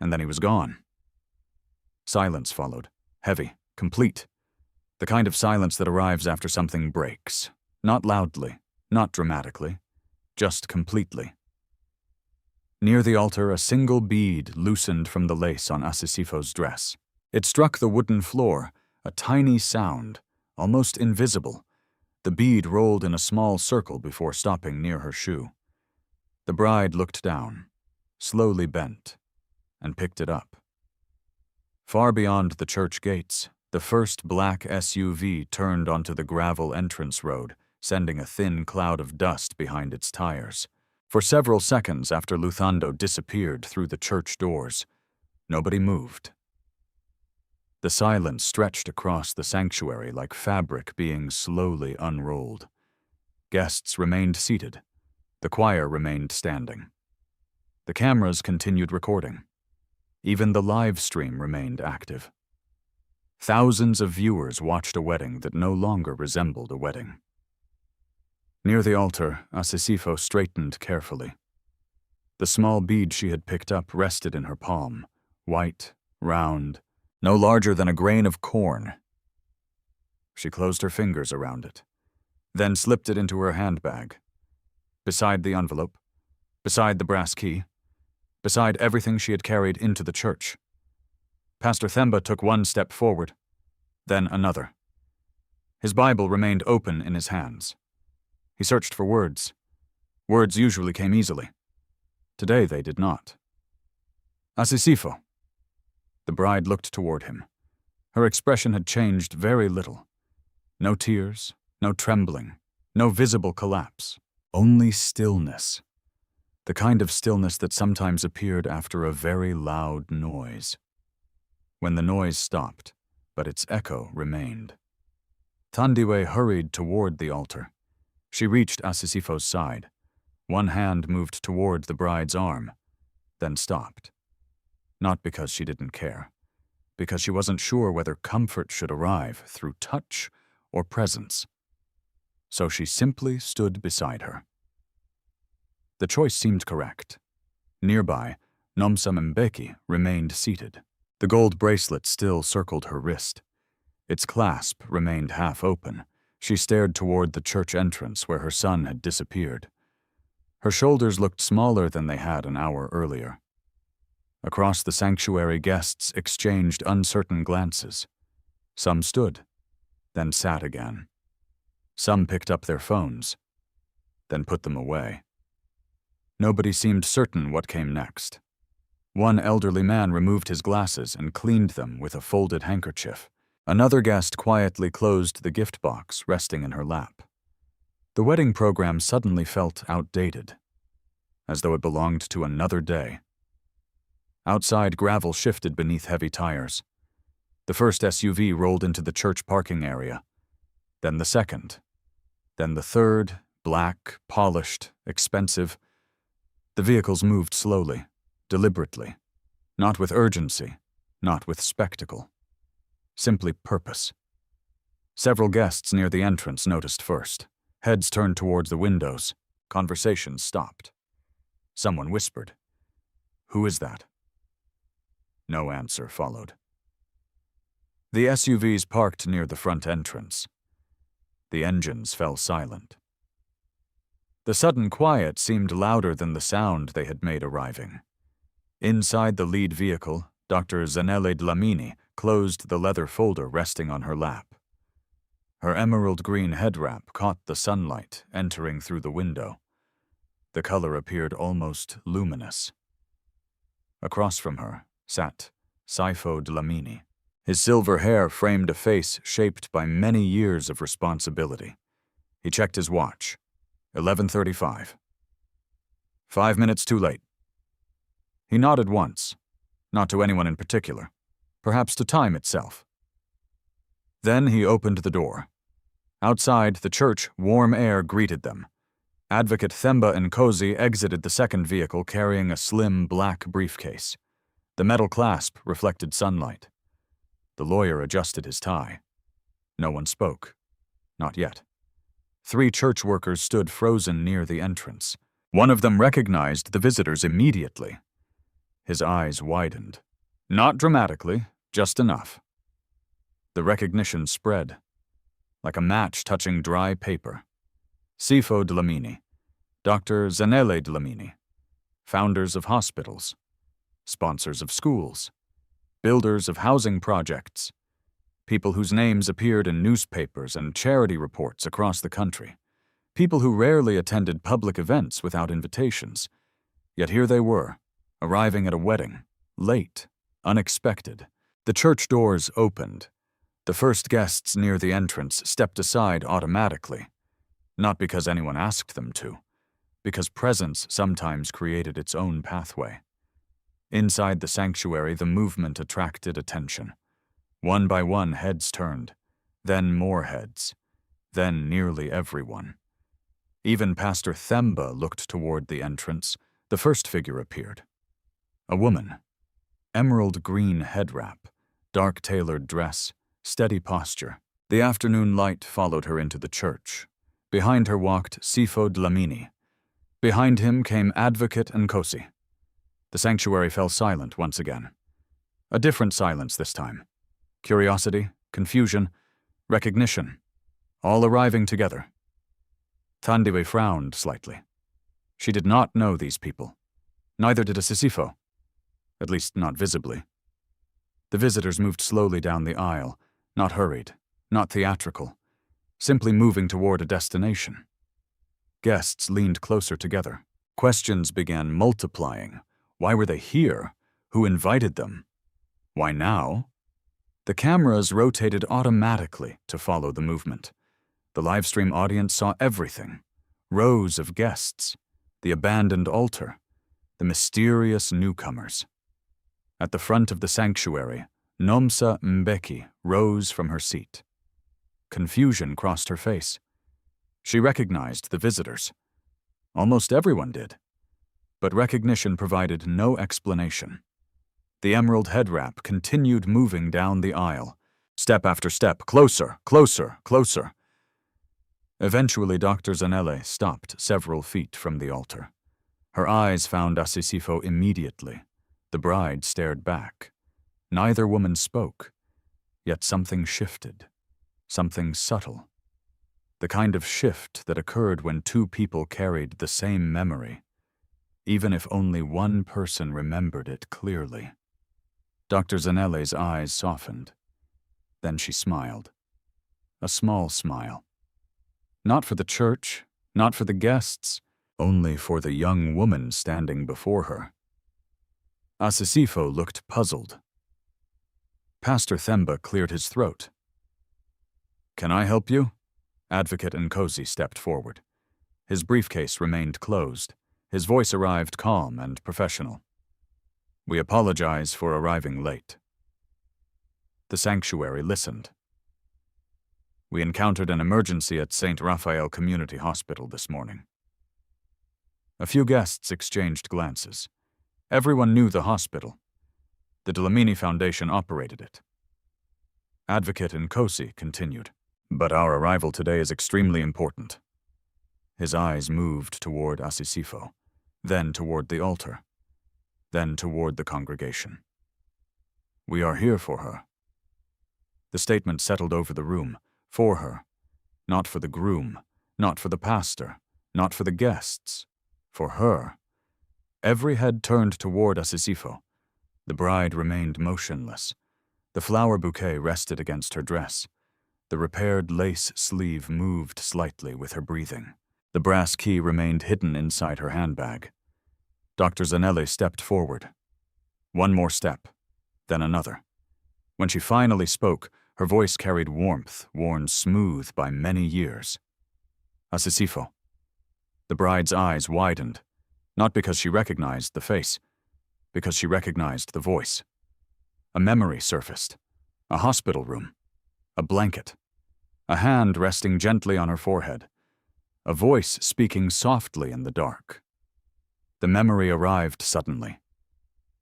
and then he was gone. Silence followed, heavy, complete. The kind of silence that arrives after something breaks. Not loudly, not dramatically, just completely. Near the altar, a single bead loosened from the lace on Asisifo's dress. It struck the wooden floor, a tiny sound, almost invisible. The bead rolled in a small circle before stopping near her shoe. The bride looked down, slowly bent, and picked it up. Far beyond the church gates, the first black SUV turned onto the gravel entrance road, sending a thin cloud of dust behind its tires. For several seconds after Luthando disappeared through the church doors, nobody moved. The silence stretched across the sanctuary like fabric being slowly unrolled. Guests remained seated. The choir remained standing. The cameras continued recording. Even the live stream remained active. Thousands of viewers watched a wedding that no longer resembled a wedding. Near the altar, Asisifo straightened carefully. The small bead she had picked up rested in her palm, white, round, no larger than a grain of corn. She closed her fingers around it, then slipped it into her handbag. Beside the envelope, beside the brass key, beside everything she had carried into the church. Pastor Themba took one step forward, then another. His Bible remained open in his hands. He searched for words. Words usually came easily. Today they did not. "Asisifo." The bride looked toward him. Her expression had changed very little. No tears, no trembling, no visible collapse. Only stillness. The kind of stillness that sometimes appeared after a very loud noise. When the noise stopped, but its echo remained. Thandiwe hurried toward the altar. She reached Asisifo's side. One hand moved toward the bride's arm, then stopped. Not because she didn't care, because she wasn't sure whether comfort should arrive through touch or presence. So she simply stood beside her. The choice seemed correct. Nearby, Nomsa Mbeki remained seated. The gold bracelet still circled her wrist. Its clasp remained half open. She stared toward the church entrance where her son had disappeared. Her shoulders looked smaller than they had an hour earlier. Across the sanctuary, guests exchanged uncertain glances. Some stood, then sat again. Some picked up their phones, then put them away. Nobody seemed certain what came next. One elderly man removed his glasses and cleaned them with a folded handkerchief. Another guest quietly closed the gift box resting in her lap. The wedding program suddenly felt outdated, as though it belonged to another day. Outside, gravel shifted beneath heavy tires. The first SUV rolled into the church parking area. Then the second. Then the third, black, polished, expensive. The vehicles moved slowly, deliberately. Not with urgency, not with spectacle. Simply purpose. Several guests near the entrance noticed first. Heads turned towards the windows. Conversations stopped. Someone whispered, "Who is that?" No answer followed. The SUVs parked near the front entrance. The engines fell silent. The sudden quiet seemed louder than the sound they had made arriving. Inside the lead vehicle, Dr. Zanele Dlamini closed the leather folder resting on her lap. Her emerald green head wrap caught the sunlight entering through the window. The color appeared almost luminous. Across from her sat Saifo Dlamini. His silver hair framed a face shaped by many years of responsibility. He checked his watch. 11:35. 5 minutes too late. He nodded once, not to anyone in particular, perhaps to time itself. Then he opened the door. Outside the church, warm air greeted them. Advocate Themba Nkosi exited the second vehicle carrying a slim black briefcase. The metal clasp reflected sunlight. The lawyer adjusted his tie. No one spoke. Not yet. 3 church workers stood frozen near the entrance. One of them recognized the visitors immediately. His eyes widened. Not dramatically, just enough. The recognition spread, like a match touching dry paper. Saifo Dlamini, Dr. Zanele Dlamini, founders of hospitals, sponsors of schools, builders of housing projects, people whose names appeared in newspapers and charity reports across the country, people who rarely attended public events without invitations. Yet here they were, arriving at a wedding, late, unexpected. The church doors opened. The first guests near the entrance stepped aside automatically, not because anyone asked them to, because presence sometimes created its own pathway. Inside the sanctuary, the movement attracted attention. One by one, heads turned, then more heads, then nearly everyone. Even Pastor Themba looked toward the entrance. The first figure appeared. A woman. Emerald green head wrap, dark tailored dress, steady posture. The afternoon light followed her into the church. Behind her walked Saifo Dlamini. Behind him came Advocate Nkosi. The sanctuary fell silent once again. A different silence this time. Curiosity, confusion, recognition, all arriving together. Thandiwe frowned slightly. She did not know these people. Neither did Asisifo. At least not visibly. The visitors moved slowly down the aisle, not hurried, not theatrical, simply moving toward a destination. Guests leaned closer together. Questions began multiplying. Why were they here? Who invited them? Why now? The cameras rotated automatically to follow the movement. The livestream audience saw everything. Rows of guests, the abandoned altar, the mysterious newcomers. At the front of the sanctuary, Nomsa Mbeki rose from her seat. Confusion crossed her face. She recognized the visitors. Almost everyone did. But recognition provided no explanation. The emerald head wrap continued moving down the aisle, step after step, closer, closer, closer. Eventually, Dr. Zanele stopped several feet from the altar. Her eyes found Asisifo immediately. The bride stared back. Neither woman spoke, yet something shifted, something subtle. The kind of shift that occurred when 2 people carried the same memory, even if only one person remembered it clearly. Dr. Zanele's eyes softened. Then she smiled. A small smile. Not for the church, not for the guests, only for the young woman standing before her. Asisifo looked puzzled. Pastor Themba cleared his throat. "Can I help you?" Advocate Nkosi stepped forward. His briefcase remained closed. His voice arrived calm and professional. We apologize for arriving late. The sanctuary listened. We encountered an emergency at St. Raphael Community Hospital this morning. A few guests exchanged glances. Everyone knew the hospital. The Dlamini Foundation operated it. Advocate Nkosi continued, "But our arrival today is extremely important." His eyes moved toward Asisifo, then toward the altar, then toward the congregation. "We are here for her." The statement settled over the room. For her. Not for the groom, not for the pastor, not for the guests. For her. Every head turned toward Asisifo. The bride remained motionless. The flower bouquet rested against her dress. The repaired lace sleeve moved slightly with her breathing. The brass key remained hidden inside her handbag. Dr. Zanelli stepped forward. One more step, then another. When she finally spoke, her voice carried warmth worn smooth by many years. "Asisifo." The bride's eyes widened, not because she recognized the face, because she recognized the voice. A memory surfaced. A hospital room. A blanket. A hand resting gently on her forehead. A voice speaking softly in the dark. The memory arrived suddenly.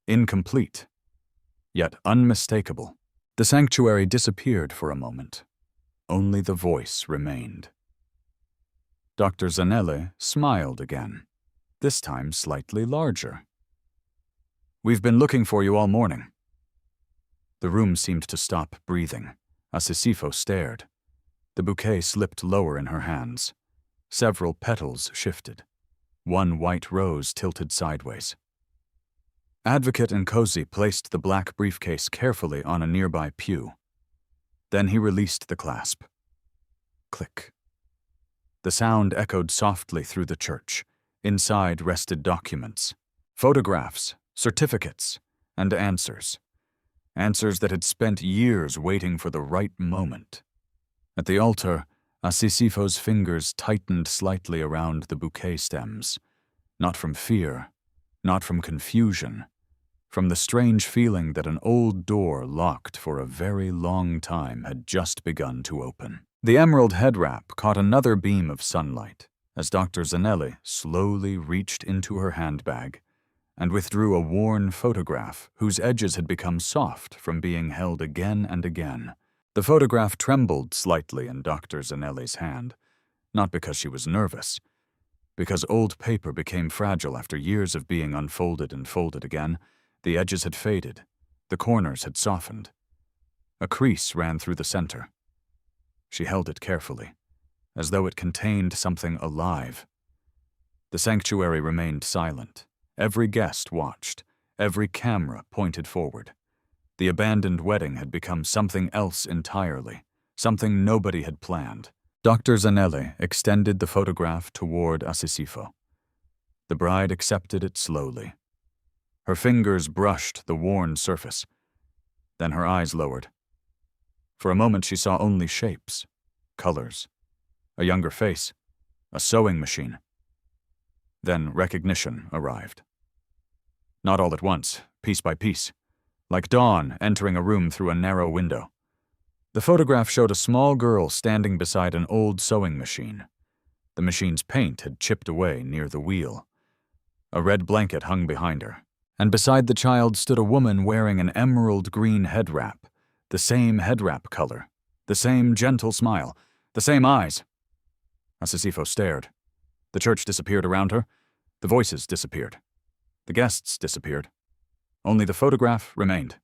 Incomplete, yet unmistakable. The sanctuary disappeared for a moment. Only the voice remained. Dr. Zanelli smiled again, this time slightly larger. "We've been looking for you all morning." The room seemed to stop breathing. Asisifo stared. The bouquet slipped lower in her hands. Several petals shifted. One white rose tilted sideways. Advocate Nkosi placed the black briefcase carefully on a nearby pew. Then he released the clasp. Click. The sound echoed softly through the church. Inside rested documents, photographs, certificates, and answers. Answers that had spent years waiting for the right moment. At the altar, Asisifo's fingers tightened slightly around the bouquet stems. Not from fear, not from confusion, from the strange feeling that an old door locked for a very long time had just begun to open. The emerald head wrap caught another beam of sunlight as Dr. Zanelli slowly reached into her handbag and withdrew a worn photograph whose edges had become soft from being held again and again. The photograph trembled slightly in Dr. Zanelli's hand, not because she was nervous, because old paper became fragile after years of being unfolded and folded again. The edges had faded, the corners had softened. A crease ran through the center. She held it carefully, as though it contained something alive. The sanctuary remained silent. Every guest watched. Every camera pointed forward. The abandoned wedding had become something else entirely, something nobody had planned. Dr. Zanelli extended the photograph toward Asisifo. The bride accepted it slowly. Her fingers brushed the worn surface. Then her eyes lowered. For a moment she saw only shapes, colors, a younger face, a sewing machine. Then recognition arrived. Not all at once, piece by piece, like dawn entering a room through a narrow window. The photograph showed a small girl standing beside an old sewing machine. The machine's paint had chipped away near the wheel. A red blanket hung behind her, and beside the child stood a woman wearing an emerald green head wrap, the same head wrap color, the same gentle smile, the same eyes. Asisifo stared. The church disappeared around her. The voices disappeared. The guests disappeared. Only the photograph remained.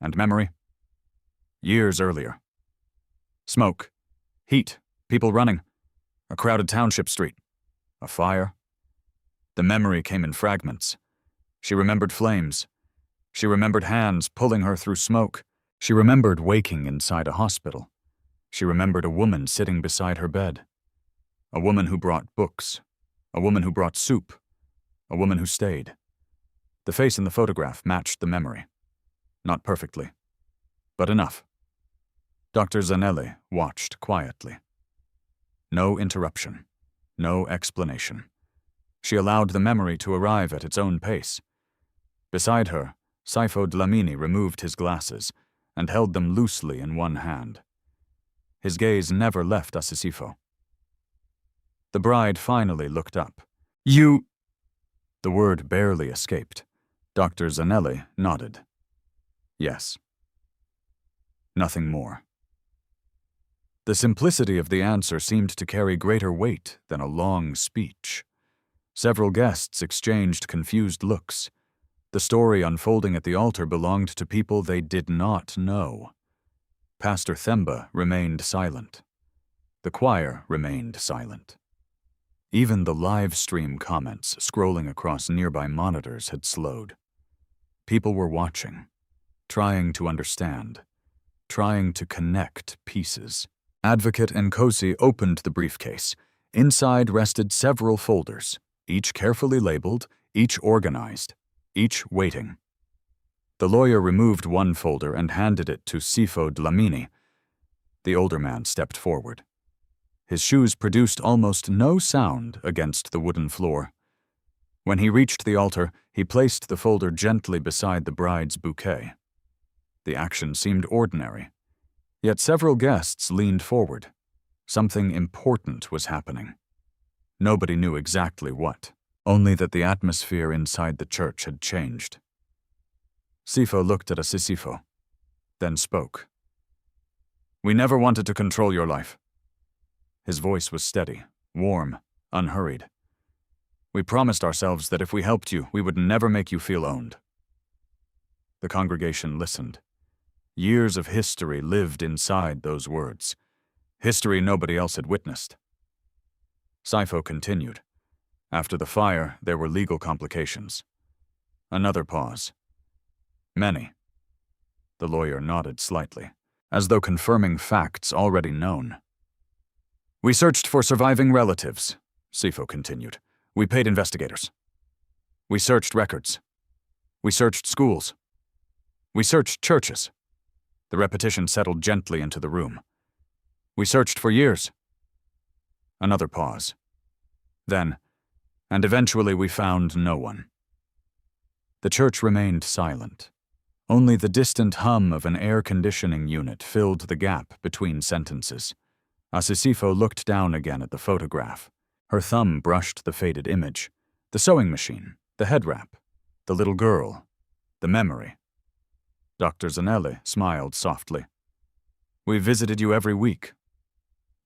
And memory? Years earlier. Smoke. Heat. People running. A crowded township street. A fire. The memory came in fragments. She remembered flames. She remembered hands pulling her through smoke. She remembered waking inside a hospital. She remembered a woman sitting beside her bed. A woman who brought books. A woman who brought soup. A woman who stayed. The face in the photograph matched the memory. Not perfectly, but enough. Dr. Zanelli watched quietly. No interruption. No explanation. She allowed the memory to arrive at its own pace. Beside her, Sifo Dlamini removed his glasses and held them loosely in one hand. His gaze never left Asisifo. The bride finally looked up. "You—" The word barely escaped. Dr. Zanelli nodded. Yes. Nothing more. The simplicity of the answer seemed to carry greater weight than a long speech. Several guests exchanged confused looks. The story unfolding at the altar belonged to people they did not know. Pastor Themba remained silent. The choir remained silent. Even the live stream comments scrolling across nearby monitors had slowed. People were watching, trying to understand, trying to connect pieces. Advocate Nkosi opened the briefcase. Inside rested several folders, each carefully labeled, each organized, each waiting. The lawyer removed one folder and handed it to Sifo Dlamini. The older man stepped forward. His shoes produced almost no sound against the wooden floor. When he reached the altar, he placed the folder gently beside the bride's bouquet. The action seemed ordinary, yet several guests leaned forward. Something important was happening. Nobody knew exactly what, only that the atmosphere inside the church had changed. Sifo looked at Asisifo, then spoke. "We never wanted to control your life." His voice was steady, warm, unhurried. "We promised ourselves that if we helped you, we would never make you feel owned." The congregation listened. Years of history lived inside those words. History nobody else had witnessed. Sifo continued. After the fire, there were legal complications. Another pause. Many. The lawyer nodded slightly, as though confirming facts already known. "We searched for surviving relatives," Sifo continued. "We paid investigators. We searched records. We searched schools. We searched churches." The repetition settled gently into the room. "We searched for years." Another pause. Then, and eventually we found no one. The church remained silent. Only the distant hum of an air conditioning unit filled the gap between sentences. Asisifo looked down again at the photograph. Her thumb brushed the faded image, the sewing machine, the head wrap, the little girl, the memory. Dr. Zanelli smiled softly. "We visited you every week."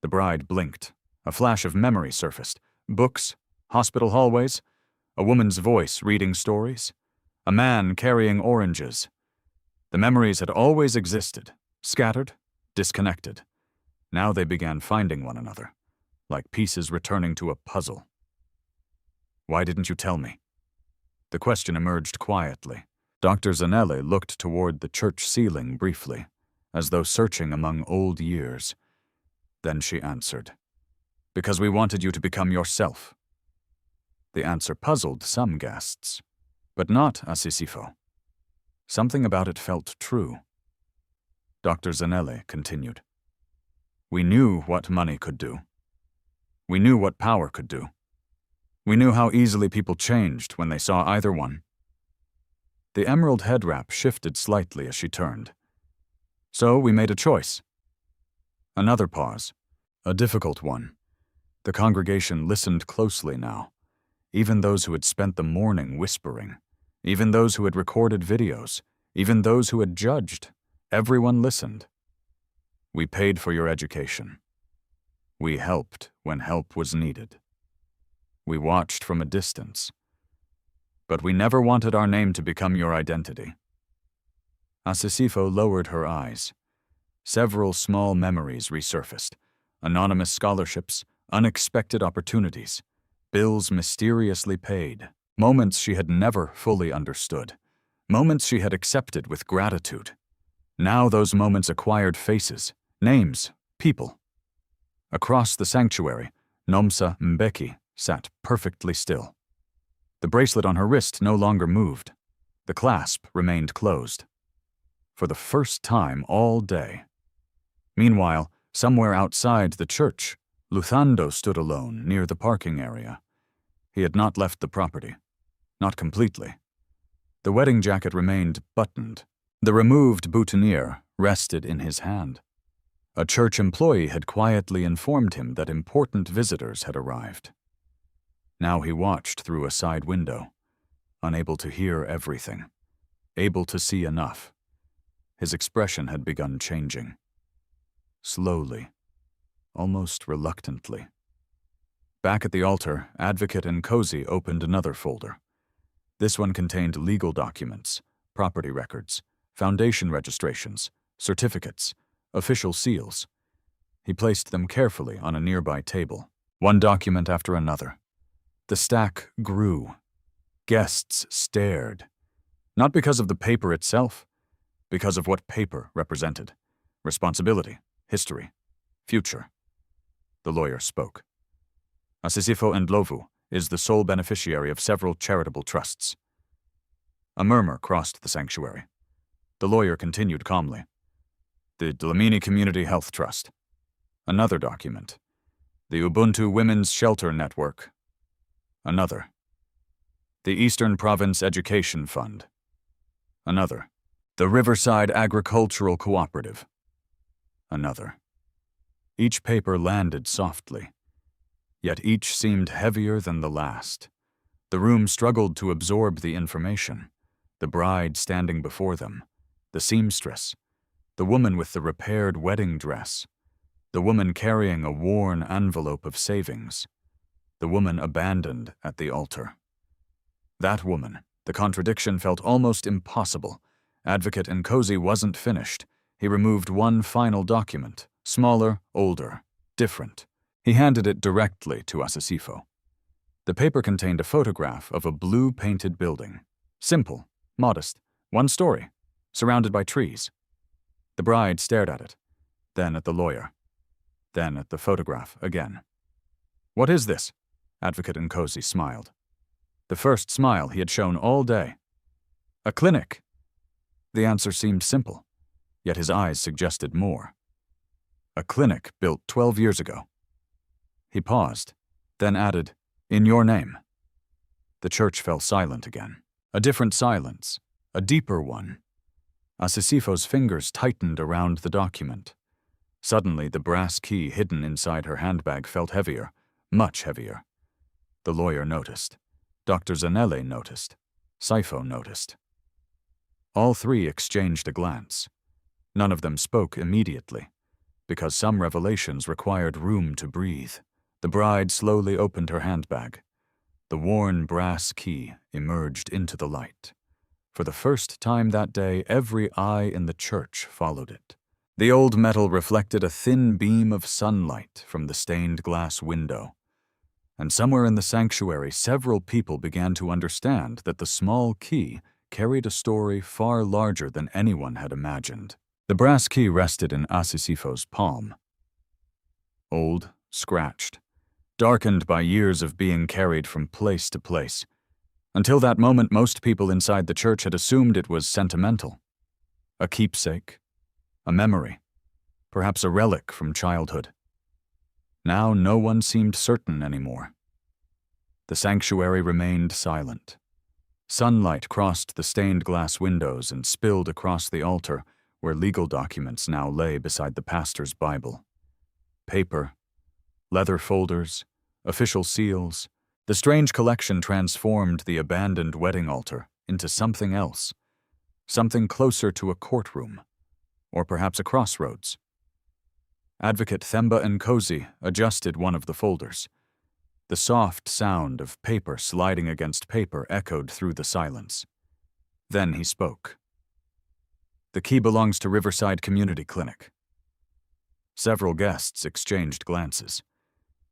The bride blinked. A flash of memory surfaced. Books, hospital hallways, a woman's voice reading stories, a man carrying oranges. The memories had always existed, scattered, disconnected. Now they began finding one another, like pieces returning to a puzzle. "Why didn't you tell me?" The question emerged quietly. Dr. Zanelli looked toward the church ceiling briefly, as though searching among old years. Then she answered, "Because we wanted you to become yourself." The answer puzzled some guests, but not Asisifo. Something about it felt true. Dr. Zanelli continued. "We knew what money could do. We knew what power could do. We knew how easily people changed when they saw either one." The emerald head wrap shifted slightly as she turned. "So we made a choice." Another pause, a difficult one. The congregation listened closely now. Even those who had spent the morning whispering, even those who had recorded videos, even those who had judged, everyone listened. "We paid for your education. We helped when help was needed. We watched from a distance. But we never wanted our name to become your identity." Asisifo lowered her eyes. Several small memories resurfaced. Anonymous scholarships, unexpected opportunities, bills mysteriously paid, moments she had never fully understood, moments she had accepted with gratitude. Now those moments acquired faces, names, people. Across the sanctuary, Nomsa Mbeki sat perfectly still. The bracelet on her wrist no longer moved. The clasp remained closed. For the first time all day. Meanwhile, somewhere outside the church, Luthando stood alone near the parking area. He had not left the property. Not completely. The wedding jacket remained buttoned. The removed boutonniere rested in his hand. A church employee had quietly informed him that important visitors had arrived. Now he watched through a side window, unable to hear everything, able to see enough. His expression had begun changing. Slowly, almost reluctantly. Back at the altar, Advocate Nkosi opened another folder. This one contained legal documents, property records, foundation registrations, certificates, official seals. He placed them carefully on a nearby table, one document after another. The stack grew. Guests stared, not because of the paper itself, because of what paper represented. Responsibility, history, future. The lawyer spoke. Asisifo Ndlovu is the sole beneficiary of several charitable trusts. A murmur crossed the sanctuary. The lawyer continued calmly. The Dlamini Community Health Trust. Another document. The Ubuntu Women's Shelter Network. Another. The Eastern Province Education Fund. Another. The Riverside Agricultural Cooperative. Another. Each paper landed softly, yet each seemed heavier than the last. The room struggled to absorb the information. The bride standing before them, the seamstress, the woman with the repaired wedding dress, the woman carrying a worn envelope of savings, the woman abandoned at the altar. That woman, the contradiction felt almost impossible. Advocate Nkosi wasn't finished. He removed one final document, smaller, older, different. He handed it directly to Asisifo. The paper contained a photograph of a blue-painted building. Simple, modest, one story, surrounded by trees. The bride stared at it, then at the lawyer, then at the photograph again. "What is this?" Advocate Nkosi smiled. The first smile he had shown all day. "A clinic." The answer seemed simple, yet his eyes suggested more. "A clinic built 12 years ago." He paused, then added, "In your name." The church fell silent again. A different silence, a deeper one. Asisifo's fingers tightened around the document. Suddenly, the brass key hidden inside her handbag felt heavier, much heavier. The lawyer noticed. Dr. Zanele noticed. Sifo noticed. All three exchanged a glance. None of them spoke immediately, because some revelations required room to breathe. The bride slowly opened her handbag. The worn brass key emerged into the light. For the first time that day, every eye in the church followed it. The old metal reflected a thin beam of sunlight from the stained glass window. And somewhere in the sanctuary, several people began to understand that the small key carried a story far larger than anyone had imagined. The brass key rested in Asisifo's palm. Old, scratched, darkened by years of being carried from place to place. Until that moment, most people inside the church had assumed it was sentimental. A keepsake, a memory, perhaps a relic from childhood. Now no one seemed certain anymore. The sanctuary remained silent. Sunlight crossed the stained glass windows and spilled across the altar where legal documents now lay beside the pastor's Bible. Paper, leather folders, official seals. The strange collection transformed the abandoned wedding altar into something else, something closer to a courtroom, or perhaps a crossroads. Advocate Themba Nkosi adjusted one of the folders. The soft sound of paper sliding against paper echoed through the silence. Then he spoke. "The key belongs to Riverside Community Clinic." Several guests exchanged glances.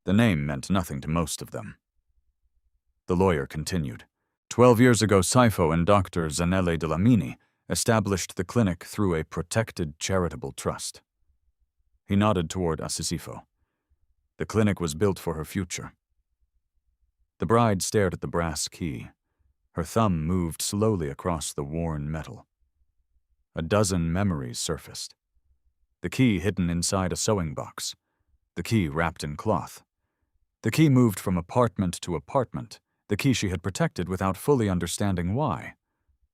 The name meant nothing to most of them. The lawyer continued. 12 years ago, Sifo and Dr. Zanele Dlamini established the clinic through a protected charitable trust. He nodded toward Asisifo. The clinic was built for her future. The bride stared at the brass key. Her thumb moved slowly across the worn metal. A dozen memories surfaced. The key hidden inside a sewing box. The key wrapped in cloth. The key moved from apartment to apartment. The key she had protected without fully understanding why.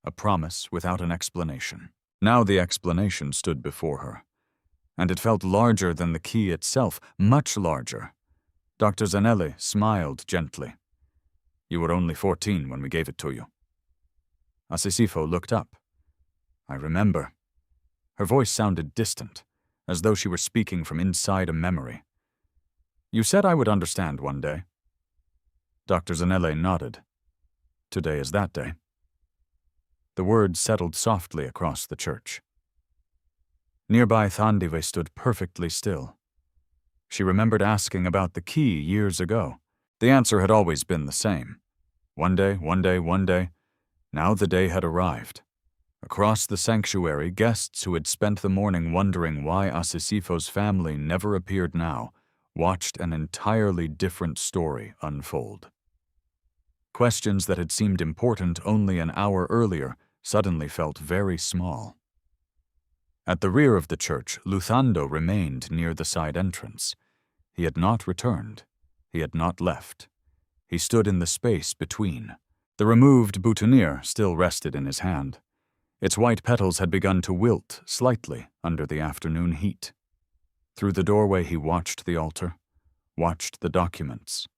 a promise without an explanation. Now the explanation stood before her, and it felt larger than the key itself, much larger. Dr. Zanelli smiled gently. "You were only 14 when we gave it to you." Asisifo looked up. "I remember." Her voice sounded distant, as though she were speaking from inside a memory. "You said I would understand one day." Dr. Zanelli nodded. "Today is that day." The words settled softly across the church. Nearby, Thandiwe stood perfectly still. She remembered asking about the key years ago. The answer had always been the same. One day, one day, one day. Now the day had arrived. Across the sanctuary, guests who had spent the morning wondering why Asisifo's family never appeared now watched an entirely different story unfold. Questions that had seemed important only an hour earlier suddenly felt very small. At the rear of the church, Luthando remained near the side entrance. He had not returned. He had not left. He stood in the space between. The removed boutonniere still rested in his hand. Its white petals had begun to wilt slightly under the afternoon heat. Through the doorway he watched the altar, watched the documents,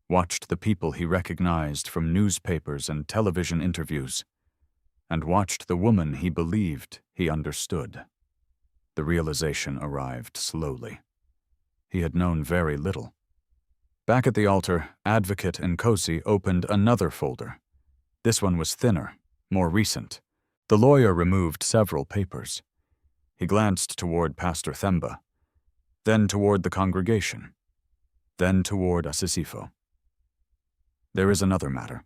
watched the people he recognized from newspapers and television interviews, and watched the woman he believed he understood. The realization arrived slowly. He had known very little. Back at the altar, Advocate Nkosi opened another folder. This one was thinner, more recent. The lawyer removed several papers. He glanced toward Pastor Themba, then toward the congregation, then toward Asisifo. "There is another matter."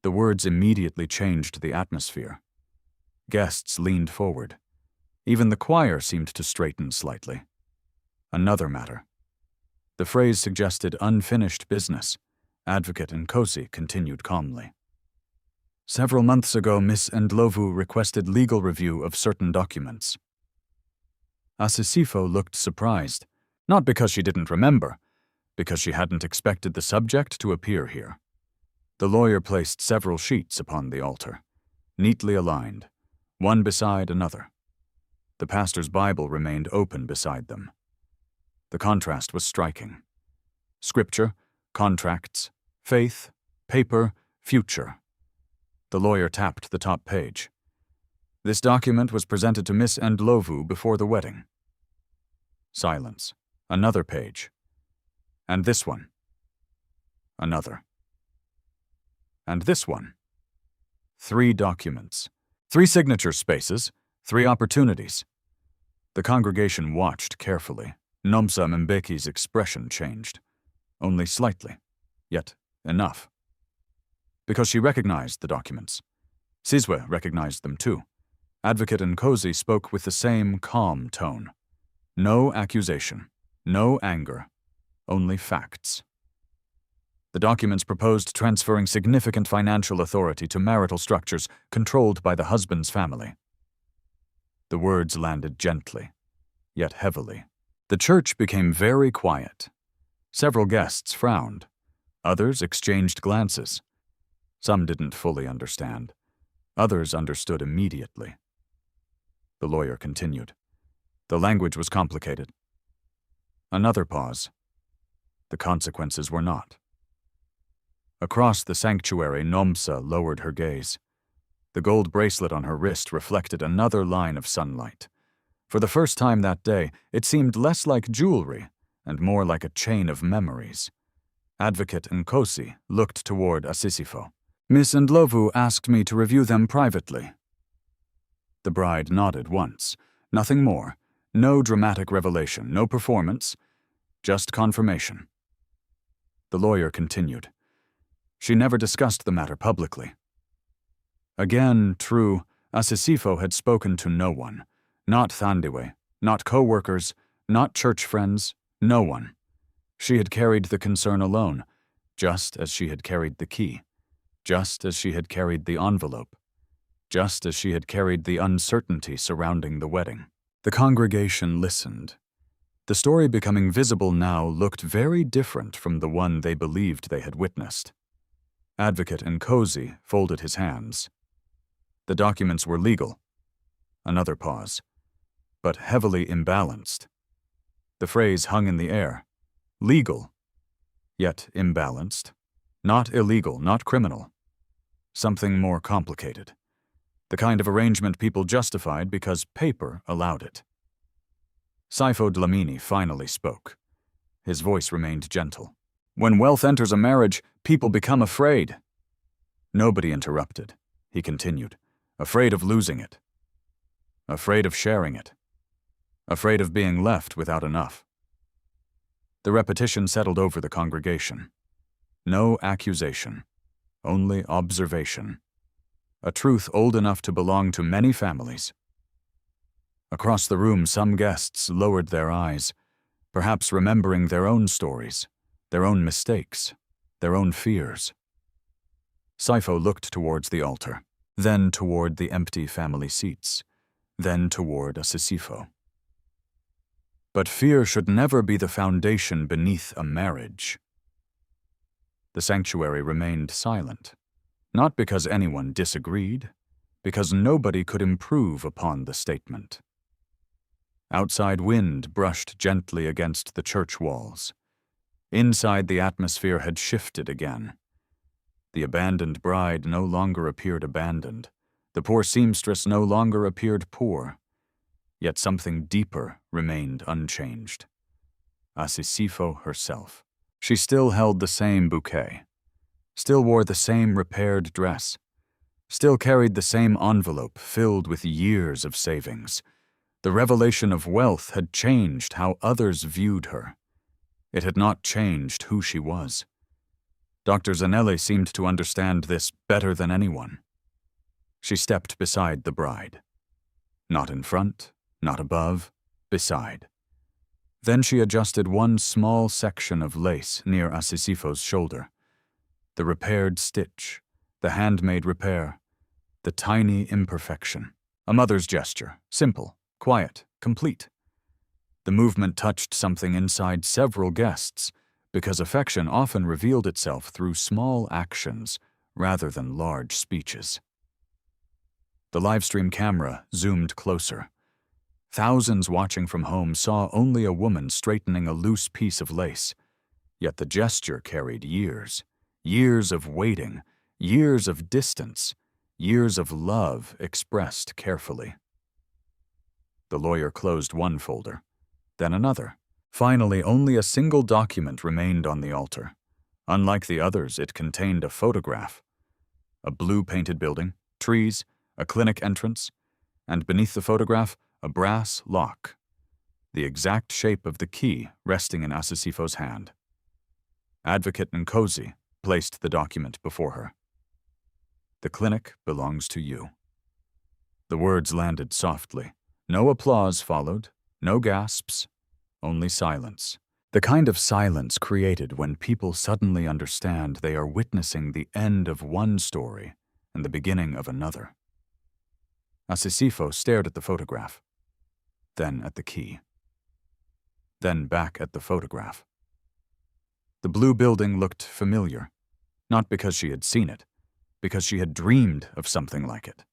The words immediately changed the atmosphere. Guests leaned forward. Even the choir seemed to straighten slightly. "Another matter." The phrase suggested unfinished business. Advocate Nkosi continued calmly. "Several months ago, Miss Ndlovu requested legal review of certain documents." Asisifo looked surprised, not because she didn't remember, because she hadn't expected the subject to appear here. The lawyer placed several sheets upon the altar, neatly aligned, one beside another. The pastor's Bible remained open beside them. The contrast was striking. Scripture, contracts, faith, paper, future. The lawyer tapped the top page. "This document was presented to Miss Ndlovu before the wedding." Silence. Another page. "And this one." Another. "And this one." 3 documents. 3 signature spaces. 3 opportunities. The congregation watched carefully. Nomsa Mbeki's expression changed. Only slightly. Yet enough. Because she recognized the documents. Sizwe recognized them too. Advocate Nkosi spoke with the same calm tone. No accusation. No anger. Only facts. The documents proposed transferring significant financial authority to marital structures controlled by the husband's family. The words landed gently, yet heavily. The church became very quiet. Several guests frowned. Others exchanged glances. Some didn't fully understand. Others understood immediately. The lawyer continued. The language was complicated. Another pause. The consequences were not. Across the sanctuary, Nomsa lowered her gaze. The gold bracelet on her wrist reflected another line of sunlight. For the first time that day, it seemed less like jewelry and more like a chain of memories. Advocate Nkosi looked toward Asisifo. "Miss Ndlovu asked me to review them privately." The bride nodded once. Nothing more. No dramatic revelation, no performance, just confirmation. The lawyer continued. She never discussed the matter publicly. Again, true, Asisifo had spoken to no one. Not Thandiwe, not co-workers, not church friends, no one. She had carried the concern alone, just as she had carried the key, just as she had carried the envelope, just as she had carried the uncertainty surrounding the wedding. The congregation listened. The story becoming visible now looked very different from the one they believed they had witnessed. Advocate Nkosi folded his hands. The documents were legal. Another pause. But heavily imbalanced. The phrase hung in the air. Legal, yet imbalanced. Not illegal, not criminal. Something more complicated. The kind of arrangement people justified because paper allowed it. Saifo Dlamini finally spoke. His voice remained gentle. When wealth enters a marriage, people become afraid. Nobody interrupted. He continued, afraid of losing it. Afraid of sharing it. Afraid of being left without enough. The repetition settled over the congregation. No accusation, only observation. A truth old enough to belong to many families. Across the room, some guests lowered their eyes, perhaps remembering their own stories, their own mistakes, their own fears. Saifo looked towards the altar, then toward the empty family seats, then toward Asisifo. But fear should never be the foundation beneath a marriage. The sanctuary remained silent, not because anyone disagreed, because nobody could improve upon the statement. Outside wind brushed gently against the church walls. Inside, the atmosphere had shifted again. The abandoned bride no longer appeared abandoned. The poor seamstress no longer appeared poor. Yet something deeper remained unchanged. Asisifo herself. She still held the same bouquet, still wore the same repaired dress, still carried the same envelope filled with years of savings. The revelation of wealth had changed how others viewed her. It had not changed who she was. Dr. Zanelli seemed to understand this better than anyone. She stepped beside the bride. Not in front, not above, beside. Then she adjusted one small section of lace near Asisifo's shoulder. The repaired stitch, the handmade repair, the tiny imperfection. A mother's gesture, simple, quiet, complete. The movement touched something inside several guests, because affection often revealed itself through small actions rather than large speeches. The livestream camera zoomed closer. Thousands watching from home saw only a woman straightening a loose piece of lace, yet the gesture carried years, years of waiting, years of distance, years of love expressed carefully. The lawyer closed one folder, then another. Finally, only a single document remained on the altar. Unlike the others, it contained a photograph. A blue-painted building, trees, a clinic entrance, and beneath the photograph, a brass lock, the exact shape of the key resting in Asisifo's hand. Advocate Nkosi placed the document before her. The clinic belongs to you. The words landed softly. No applause followed, no gasps, only silence. The kind of silence created when people suddenly understand they are witnessing the end of one story and the beginning of another. Asisifo stared at the photograph, then at the key, then back at the photograph. The blue building looked familiar, not because she had seen it, because she had dreamed of something like it.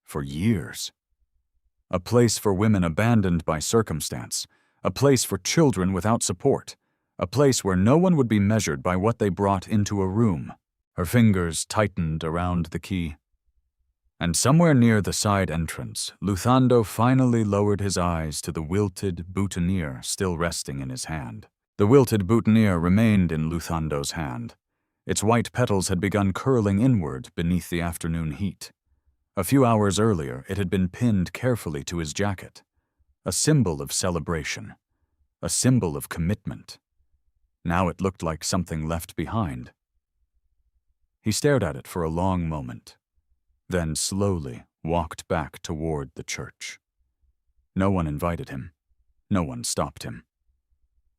For years. A place for women abandoned by circumstance, a place for children without support, a place where no one would be measured by what they brought into a room. Her fingers tightened around the key. And somewhere near the side entrance, Luthando finally lowered his eyes to the wilted boutonniere still resting in his hand. The wilted boutonniere remained in Luthando's hand. Its white petals had begun curling inward beneath the afternoon heat. A few hours earlier, it had been pinned carefully to his jacket, a symbol of celebration, a symbol of commitment. Now it looked like something left behind. He stared at it for a long moment, then slowly walked back toward the church. No one invited him. No one stopped him.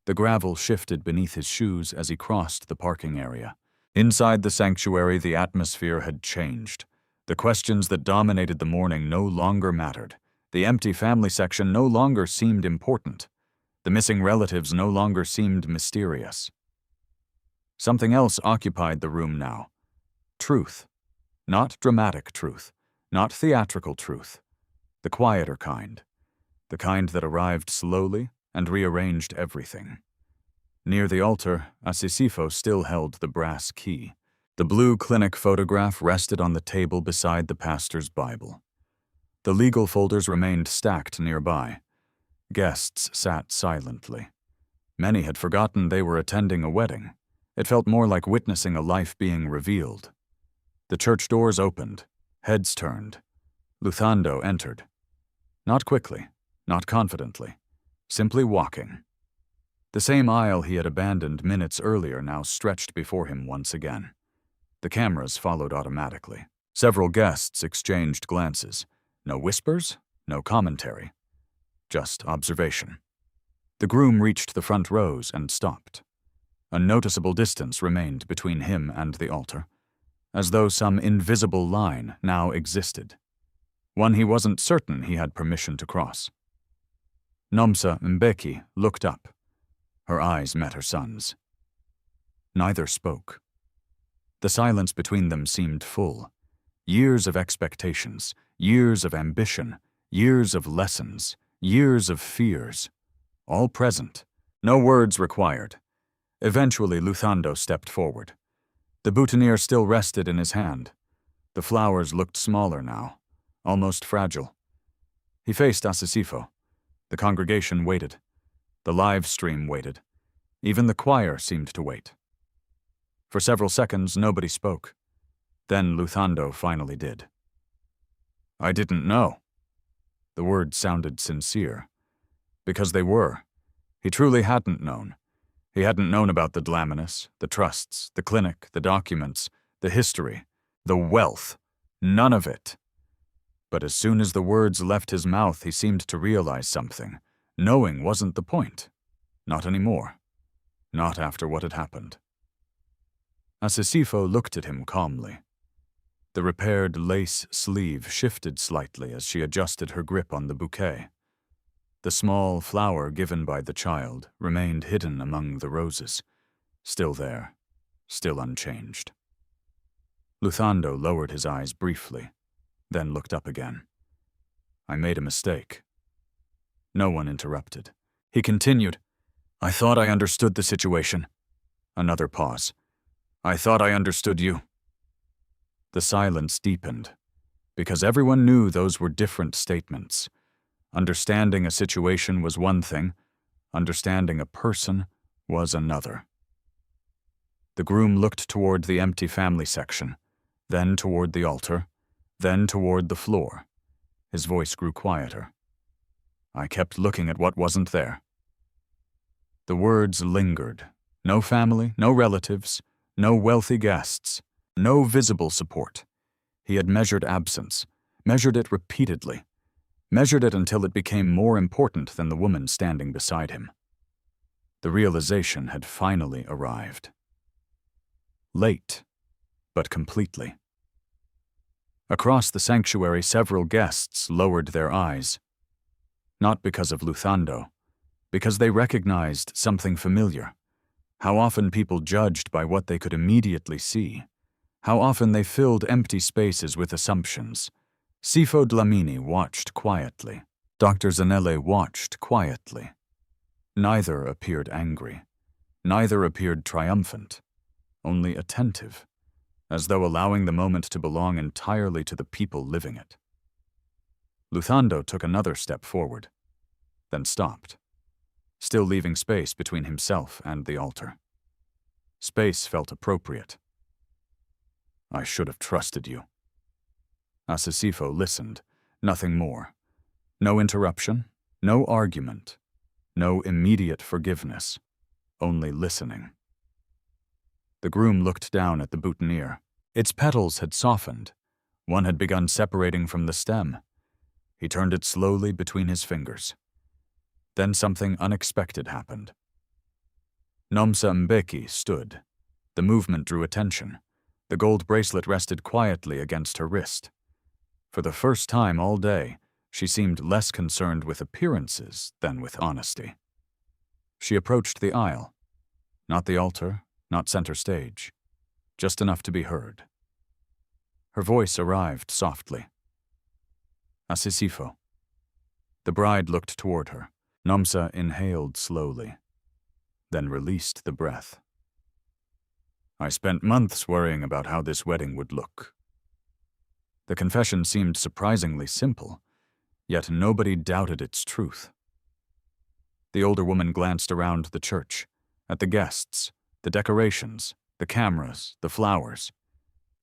The gravel shifted beneath his shoes as he crossed the parking area. Inside the sanctuary, the atmosphere had changed. The questions that dominated the morning no longer mattered. The empty family section no longer seemed important. The missing relatives no longer seemed mysterious. Something else occupied the room now. Truth. Not dramatic truth, Not theatrical truth, the quieter kind, the kind that arrived slowly and rearranged everything. Near the altar, Asisifo still held the brass key. The blue clinic photograph rested on the table beside the pastor's Bible. The legal folders remained stacked nearby. Guests sat silently. Many had forgotten they were attending a wedding. It felt more like witnessing a life being revealed. The church doors opened. Heads turned. Luthando entered. Not quickly, not confidently, simply walking. The same aisle he had abandoned minutes earlier now stretched before him once again. The cameras followed automatically. Several guests exchanged glances. No whispers, no commentary. Just observation. The groom reached the front rows and stopped. A noticeable distance remained between him and the altar, as though some invisible line now existed. One he wasn't certain he had permission to cross. Nomsa Mbeki looked up. Her eyes met her son's. Neither spoke. The silence between them seemed full. Years of expectations, years of ambition, years of lessons, years of fears. All present. No words required. Eventually, Luthando stepped forward. The boutonniere still rested in his hand. The flowers looked smaller now, almost fragile. He faced Asisifo. The congregation waited. The live stream waited. Even the choir seemed to wait. For several seconds, nobody spoke. Then Luthando finally did. "I didn't know." The words sounded sincere. Because they were. He truly hadn't known. He hadn't known about the Dlaminus, the trusts, the clinic, the documents, the history, the wealth. None of it. But as soon as the words left his mouth, he seemed to realize something. Knowing wasn't the point. Not anymore. Not after what had happened. Asisifo looked at him calmly. The repaired lace sleeve shifted slightly as she adjusted her grip on the bouquet. The small flower given by the child remained hidden among the roses, still there, still unchanged. Luthando lowered his eyes briefly, then looked up again. "I made a mistake." No one interrupted. He continued, "I thought I understood the situation." Another pause. "I thought I understood you." The silence deepened, because everyone knew those were different statements. Understanding a situation was one thing, understanding a person was another. The groom looked toward the empty family section, then toward the altar, then toward the floor. His voice grew quieter. "I kept looking at what wasn't there." The words lingered. No family, no relatives, no wealthy guests, no visible support. He had measured absence, measured it repeatedly, measured it until it became more important than the woman standing beside him. The realization had finally arrived. Late, but completely. Across the sanctuary, several guests lowered their eyes. Not because of Luthando, because they recognized something familiar. How often people judged by what they could immediately see. How often they filled empty spaces with assumptions. Sifo Dlamini watched quietly. Dr. Zanelle watched quietly. Neither appeared angry. Neither appeared triumphant. Only attentive, as though allowing the moment to belong entirely to the people living it. Luthando took another step forward, then stopped, still leaving space between himself and the altar. Space felt appropriate. "I should have trusted you." Asisifo listened, nothing more. No interruption, no argument, no immediate forgiveness, only listening. The groom looked down at the boutonniere. Its petals had softened. One had begun separating from the stem. He turned it slowly between his fingers. Then something unexpected happened. Nomsa Mbeki stood. The movement drew attention. The gold bracelet rested quietly against her wrist. For the first time all day, she seemed less concerned with appearances than with honesty. She approached the aisle. Not the altar, not center stage. Just enough to be heard. Her voice arrived softly. Asisifo. The bride looked toward her. Nomsa inhaled slowly, then released the breath. I spent months worrying about how this wedding would look. The confession seemed surprisingly simple, yet nobody doubted its truth. The older woman glanced around the church, at the guests, the decorations, the cameras, the flowers,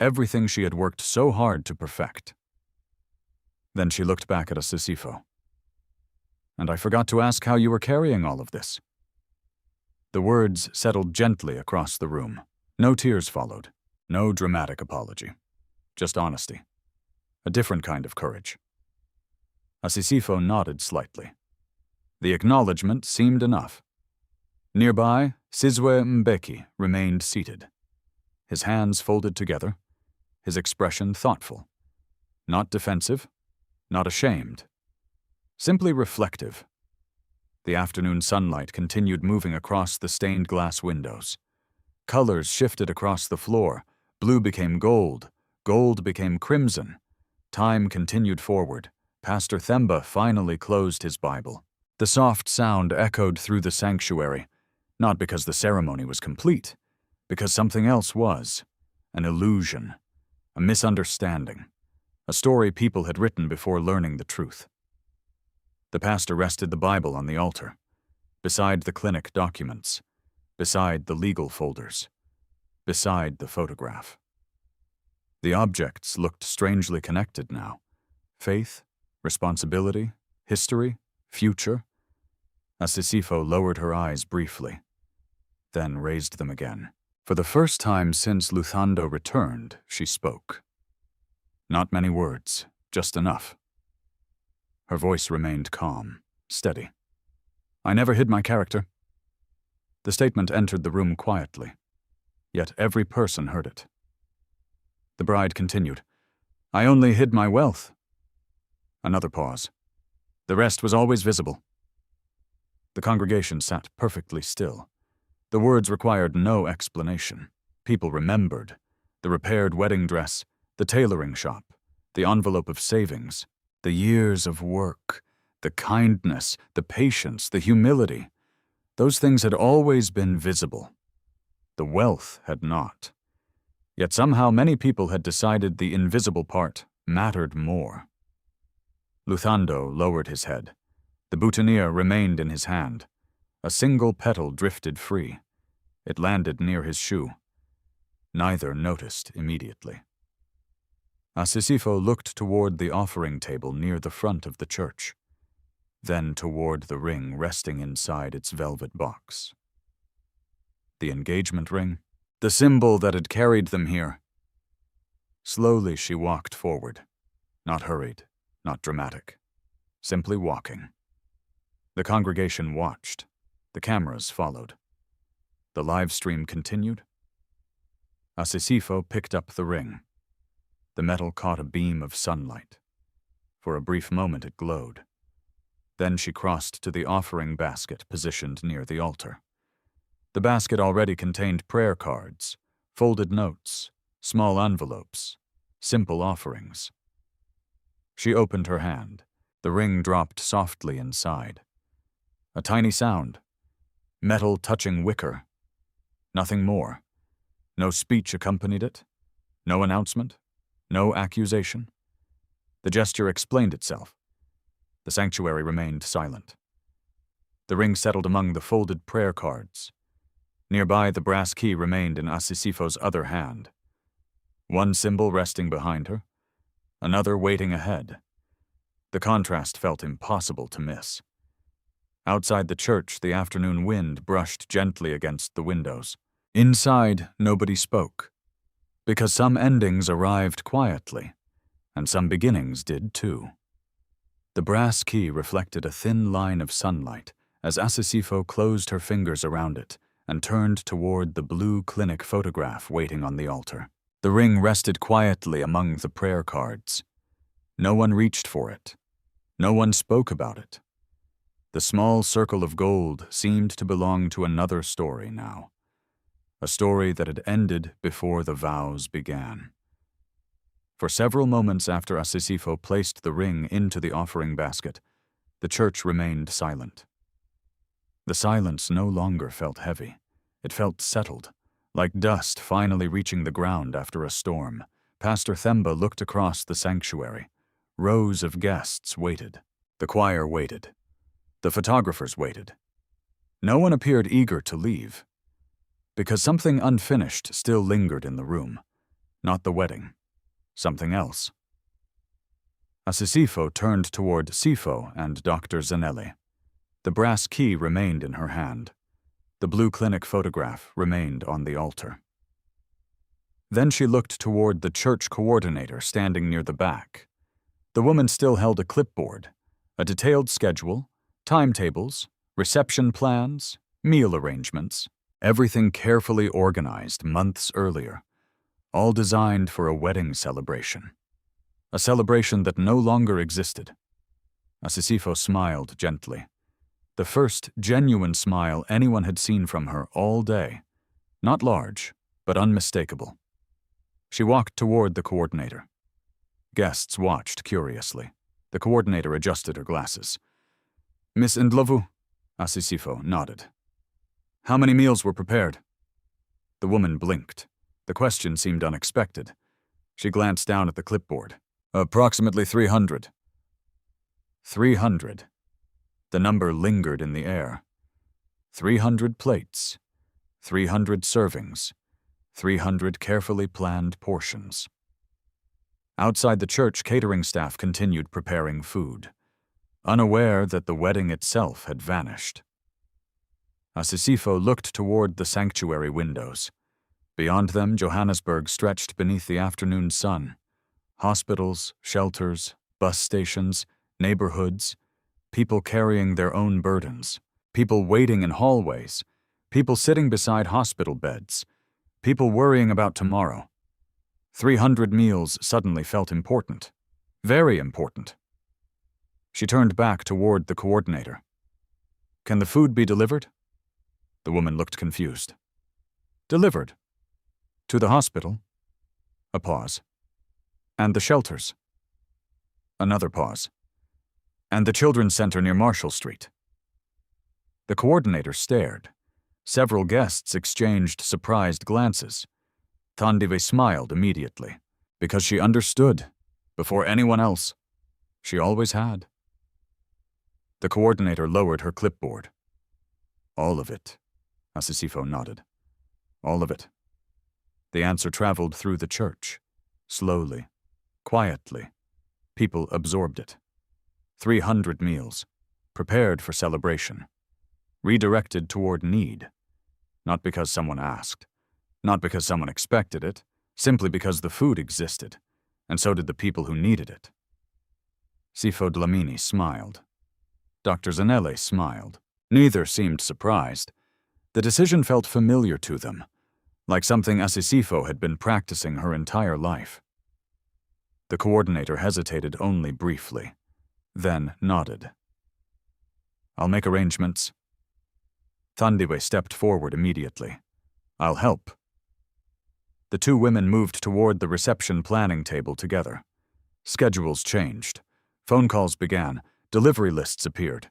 everything she had worked so hard to perfect. Then she looked back at Asisifo. And I forgot to ask how you were carrying all of this. The words settled gently across the room. No tears followed, no dramatic apology, just honesty. A different kind of courage. Asisifo nodded slightly. The acknowledgement seemed enough. Nearby, Sizwe Mbeki remained seated, his hands folded together, his expression thoughtful. Not defensive, not ashamed, simply reflective. The afternoon sunlight continued moving across the stained glass windows. Colors shifted across the floor. Blue became gold, gold became crimson. Time continued forward. Pastor Themba finally closed his Bible. The soft sound echoed through the sanctuary, not because the ceremony was complete, because something else was. An illusion, a misunderstanding, a story people had written before learning the truth. The pastor rested the Bible on the altar, beside the clinic documents, beside the legal folders, beside the photograph. The objects looked strangely connected now. Faith, responsibility, history, future. Asisifo lowered her eyes briefly, then raised them again. For the first time since Luthando returned, she spoke. Not many words, just enough. Her voice remained calm, steady. I never hid my character. The statement entered the room quietly, yet every person heard it. The bride continued, I only hid my wealth. Another pause. The rest was always visible. The congregation sat perfectly still. The words required no explanation. People remembered. The repaired wedding dress, the tailoring shop, the envelope of savings, the years of work, the kindness, the patience, the humility. Those things had always been visible. The wealth had not. Yet somehow many people had decided the invisible part mattered more. Luthando lowered his head. The boutonniere remained in his hand. A single petal drifted free. It landed near his shoe. Neither noticed immediately. Asisifo looked toward the offering table near the front of the church, then toward the ring resting inside its velvet box. The engagement ring, the symbol that had carried them here. Slowly she walked forward, not hurried, not dramatic, simply walking. The congregation watched. The cameras followed. The live stream continued. Asisifo picked up the ring. The metal caught a beam of sunlight. For a brief moment it glowed. Then she crossed to the offering basket positioned near the altar. The basket already contained prayer cards, folded notes, small envelopes, simple offerings. She opened her hand. The ring dropped softly inside. A tiny sound. Metal touching wicker. Nothing more. No speech accompanied it. No announcement. No accusation. The gesture explained itself. The sanctuary remained silent. The ring settled among the folded prayer cards. Nearby, the brass key remained in Asisifo's other hand. One symbol resting behind her, another waiting ahead. The contrast felt impossible to miss. Outside the church, the afternoon wind brushed gently against the windows. Inside, nobody spoke, because some endings arrived quietly, and some beginnings did too. The brass key reflected a thin line of sunlight as Asisifo closed her fingers around it and turned toward the blue clinic photograph waiting on the altar. The ring rested quietly among the prayer cards. No one reached for it. No one spoke about it. The small circle of gold seemed to belong to another story now, a story that had ended before the vows began. For several moments after Asisifo placed the ring into the offering basket, the church remained silent. The silence no longer felt heavy. It felt settled, like dust finally reaching the ground after a storm. Pastor Themba looked across the sanctuary. Rows of guests waited. The choir waited. The photographers waited. No one appeared eager to leave, because something unfinished still lingered in the room. Not the wedding. Something else. Asisifo turned toward Sifo and Dr. Zanelli. The brass key remained in her hand. The blue clinic photograph remained on the altar. Then she looked toward the church coordinator standing near the back. The woman still held a clipboard, a detailed schedule, timetables, reception plans, meal arrangements, everything carefully organized months earlier, all designed for a wedding celebration. A celebration that no longer existed. Asisifo smiled gently. The first genuine smile anyone had seen from her all day. Not large, but unmistakable. She walked toward the coordinator. Guests watched curiously. The coordinator adjusted her glasses. "Miss Ndlovu?" Asisifo nodded. "How many meals were prepared?" The woman blinked. The question seemed unexpected. She glanced down at the clipboard. "Approximately 300. 300. The number lingered in the air. 300 plates. 300 servings. 300 carefully planned portions. Outside the church, catering staff continued preparing food, unaware that the wedding itself had vanished. Asisifo looked toward the sanctuary windows. Beyond them, Johannesburg stretched beneath the afternoon sun. Hospitals, shelters, bus stations, neighborhoods, people carrying their own burdens, people waiting in hallways, people sitting beside hospital beds, people worrying about tomorrow. 300 meals suddenly felt important. Very important. She turned back toward the coordinator. "Can the food be delivered?" The woman looked confused. "Delivered? To the hospital?" A pause. "And the shelters?" Another pause. "And the children's center near Marshall Street?" The coordinator stared. Several guests exchanged surprised glances. Thandiwe smiled immediately, because she understood, before anyone else. She always had. The coordinator lowered her clipboard. "All of it," Asisifo nodded. "All of it." The answer traveled through the church. Slowly, quietly. People absorbed it. 300 meals, prepared for celebration, redirected toward need. Not because someone asked, not because someone expected it, simply because the food existed, and so did the people who needed it. Sifo Dlamini smiled. Dr. Zanelli smiled. Neither seemed surprised. The decision felt familiar to them, like something Asisifo had been practicing her entire life. The coordinator hesitated only briefly, then nodded. "I'll make arrangements." Thandiwe stepped forward immediately. "I'll help." The two women moved toward the reception planning table together. Schedules changed. Phone calls began. Delivery lists appeared.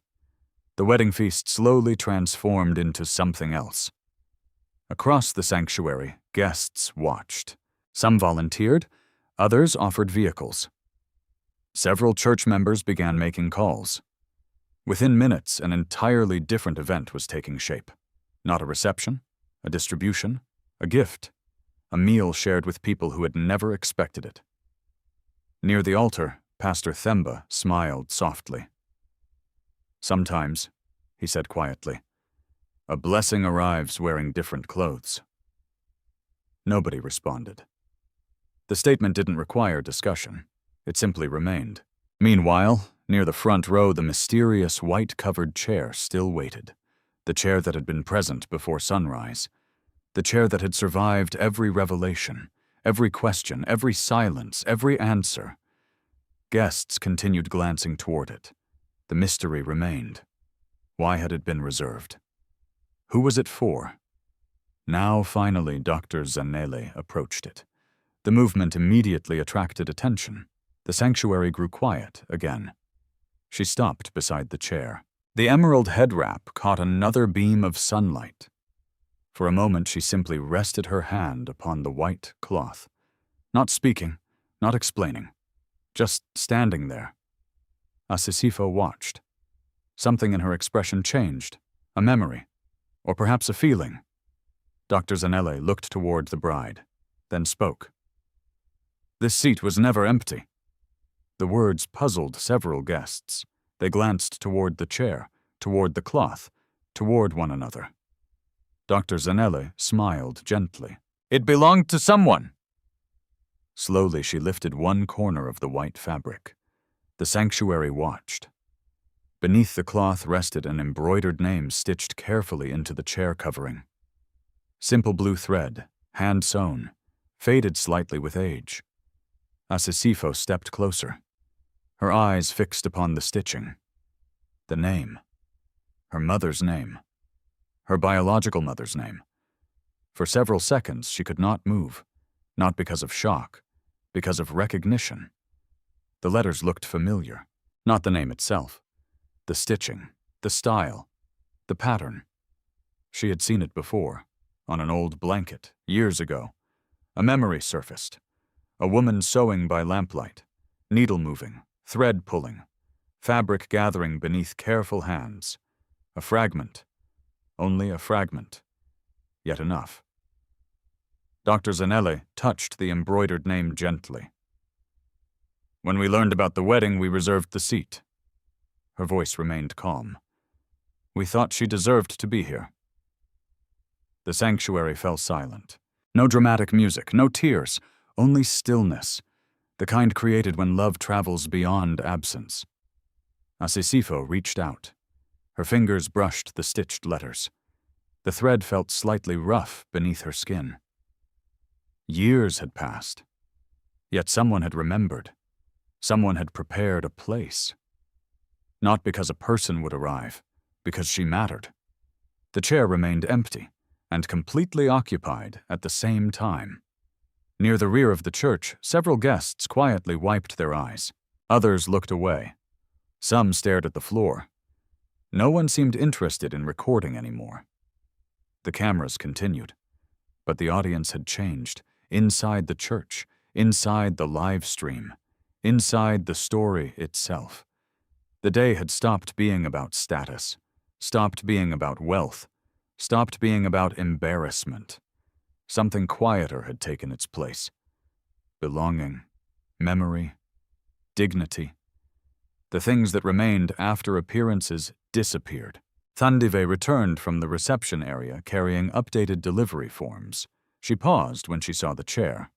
The wedding feast slowly transformed into something else. Across the sanctuary, guests watched. Some volunteered, others offered vehicles. Several church members began making calls. Within minutes, an entirely different event was taking shape. Not a reception, a distribution, a gift, a meal shared with people who had never expected it. Near the altar, Pastor Themba smiled softly. "Sometimes," he said quietly, "a blessing arrives wearing different clothes." Nobody responded. The statement didn't require discussion. It simply remained. Meanwhile, near the front row, the mysterious white-covered chair still waited. The chair that had been present before sunrise. The chair that had survived every revelation, every question, every silence, every answer. Guests continued glancing toward it. The mystery remained. Why had it been reserved? Who was it for? Now, finally, Dr. Zanelli approached it. The movement immediately attracted attention. The sanctuary grew quiet again. She stopped beside the chair. The emerald head wrap caught another beam of sunlight. For a moment she simply rested her hand upon the white cloth, not speaking, not explaining, just standing there. Asisifo watched. Something in her expression changed, a memory, or perhaps a feeling. Dr. Zanelle looked toward the bride, then spoke. "This seat was never empty." The words puzzled several guests. They glanced toward the chair, toward the cloth, toward one another. Dr. Zanelle smiled gently. "It belonged to someone." Slowly she lifted one corner of the white fabric. The sanctuary watched. Beneath the cloth rested an embroidered name stitched carefully into the chair covering. Simple blue thread, hand-sewn, faded slightly with age. Asisifo stepped closer, her eyes fixed upon the stitching. The name. Her mother's name. Her biological mother's name. For several seconds she could not move, not because of shock, because of recognition. The letters looked familiar, not the name itself. The stitching, the style, the pattern. She had seen it before, on an old blanket, years ago. A memory surfaced. A woman sewing by lamplight, needle moving, thread pulling, fabric gathering beneath careful hands. A fragment. Only a fragment. Yet enough. Dr. Zanelle touched the embroidered name gently. "When we learned about the wedding, we reserved the seat." Her voice remained calm. "We thought she deserved to be here." The sanctuary fell silent. No dramatic music, no tears, only stillness, the kind created when love travels beyond absence. Asisifo reached out. Her fingers brushed the stitched letters. The thread felt slightly rough beneath her skin. Years had passed. Yet someone had remembered. Someone had prepared a place. Not because a person would arrive, because she mattered. The chair remained empty and completely occupied at the same time. Near the rear of the church, several guests quietly wiped their eyes. Others looked away. Some stared at the floor. No one seemed interested in recording anymore. The cameras continued, but the audience had changed. Inside the church, inside the live stream, inside the story itself. The day had stopped being about status, stopped being about wealth, stopped being about embarrassment. Something quieter had taken its place. Belonging, memory, dignity. The things that remained after appearances disappeared. Thandive returned from the reception area carrying updated delivery forms. She paused when she saw the chair,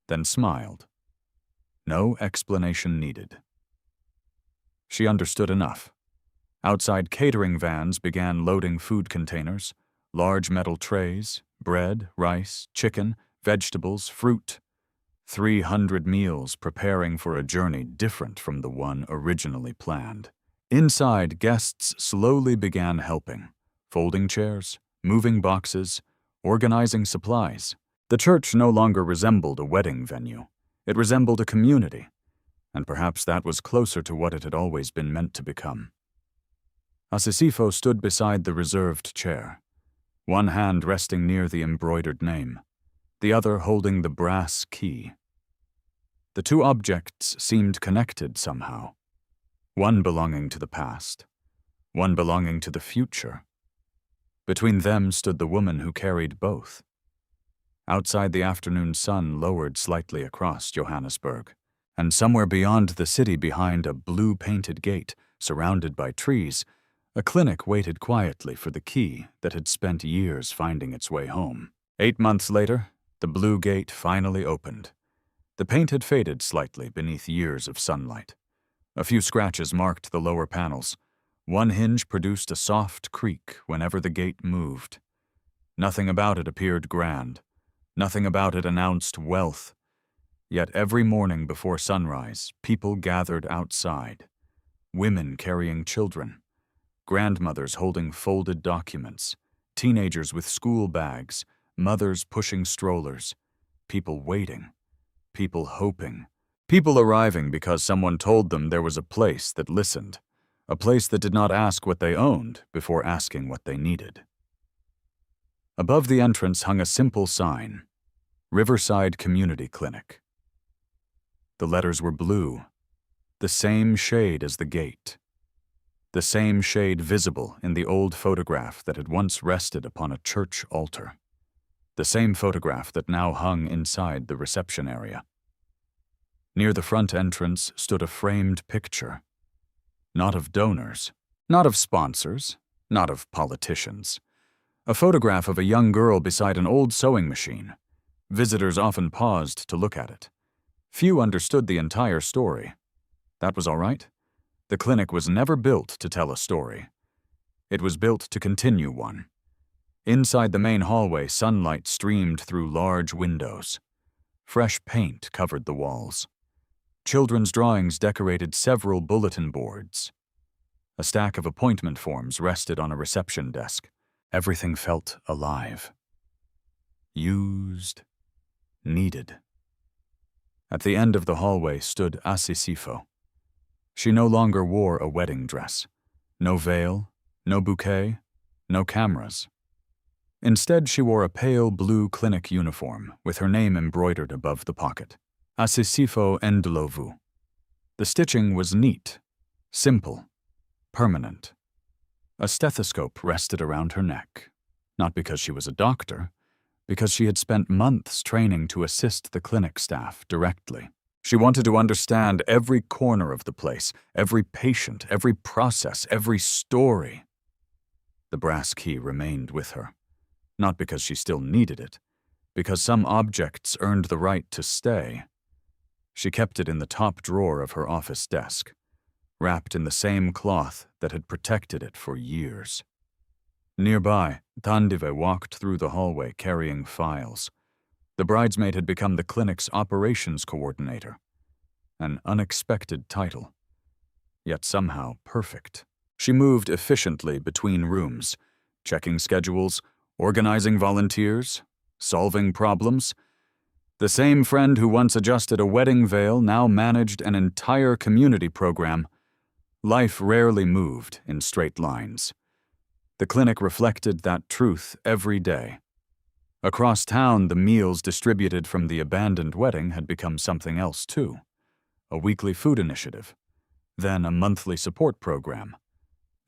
then smiled. No explanation needed. She understood enough. Outside catering vans began loading food containers, large metal trays, bread, rice, chicken, vegetables, fruit. 300 meals preparing for a journey different from the one originally planned. Inside, guests slowly began helping, folding chairs, moving boxes, organizing supplies. The church no longer resembled a wedding venue. It resembled a community, and perhaps that was closer to what it had always been meant to become. Asisifo stood beside the reserved chair, one hand resting near the embroidered name, the other holding the brass key. The two objects seemed connected somehow, one belonging to the past, one belonging to the future. Between them stood the woman who carried both. Outside, the afternoon sun lowered slightly across Johannesburg, and somewhere beyond the city, behind a blue-painted gate surrounded by trees, a clinic waited quietly for the key that had spent years finding its way home. 8 months later, the blue gate finally opened. The paint had faded slightly beneath years of sunlight. A few scratches marked the lower panels. One hinge produced a soft creak whenever the gate moved. Nothing about it appeared grand. Nothing about it announced wealth. Yet every morning before sunrise, people gathered outside. Women carrying children. Grandmothers holding folded documents. Teenagers with school bags. Mothers pushing strollers. People waiting. people hoping. People arriving because someone told them there was a place that listened, a place that did not ask what they owned before asking what they needed. Above the entrance hung a simple sign, Riverside Community Clinic. The letters were blue, the same shade as the gate, the same shade visible in the old photograph that had once rested upon a church altar, the same photograph that now hung inside the reception area. Near the front entrance stood a framed picture, not of donors, not of sponsors, not of politicians. A photograph of a young girl beside an old sewing machine. Visitors often paused to look at it. Few understood the entire story. That was all right. The clinic was never built to tell a story. It was built to continue one. Inside the main hallway, sunlight streamed through large windows. Fresh paint covered the walls. Children's drawings decorated several bulletin boards. A stack of appointment forms rested on a reception desk. Everything felt alive. Used. Needed. At the end of the hallway stood Asisifo. She no longer wore a wedding dress. No veil, no bouquet, no cameras. Instead, she wore a pale blue clinic uniform with her name embroidered above the pocket. Asisifo Endlovu. The stitching was neat, simple, permanent. A stethoscope rested around her neck, not because she was a doctor, because she had spent months training to assist the clinic staff directly. She wanted to understand every corner of the place, every patient, every process, every story. The brass key remained with her, not because she still needed it, because some objects earned the right to stay. She kept it in the top drawer of her office desk, wrapped in the same cloth that had protected it for years. Nearby, Thandive walked through the hallway carrying files. The bridesmaid had become the clinic's operations coordinator. An unexpected title, yet somehow perfect. She moved efficiently between rooms, checking schedules, organizing volunteers, solving problems. The same friend who once adjusted a wedding veil now managed an entire community program. Life rarely moved in straight lines. The clinic reflected that truth every day. Across town, the meals distributed from the abandoned wedding had become something else too. A weekly food initiative, then a monthly support program,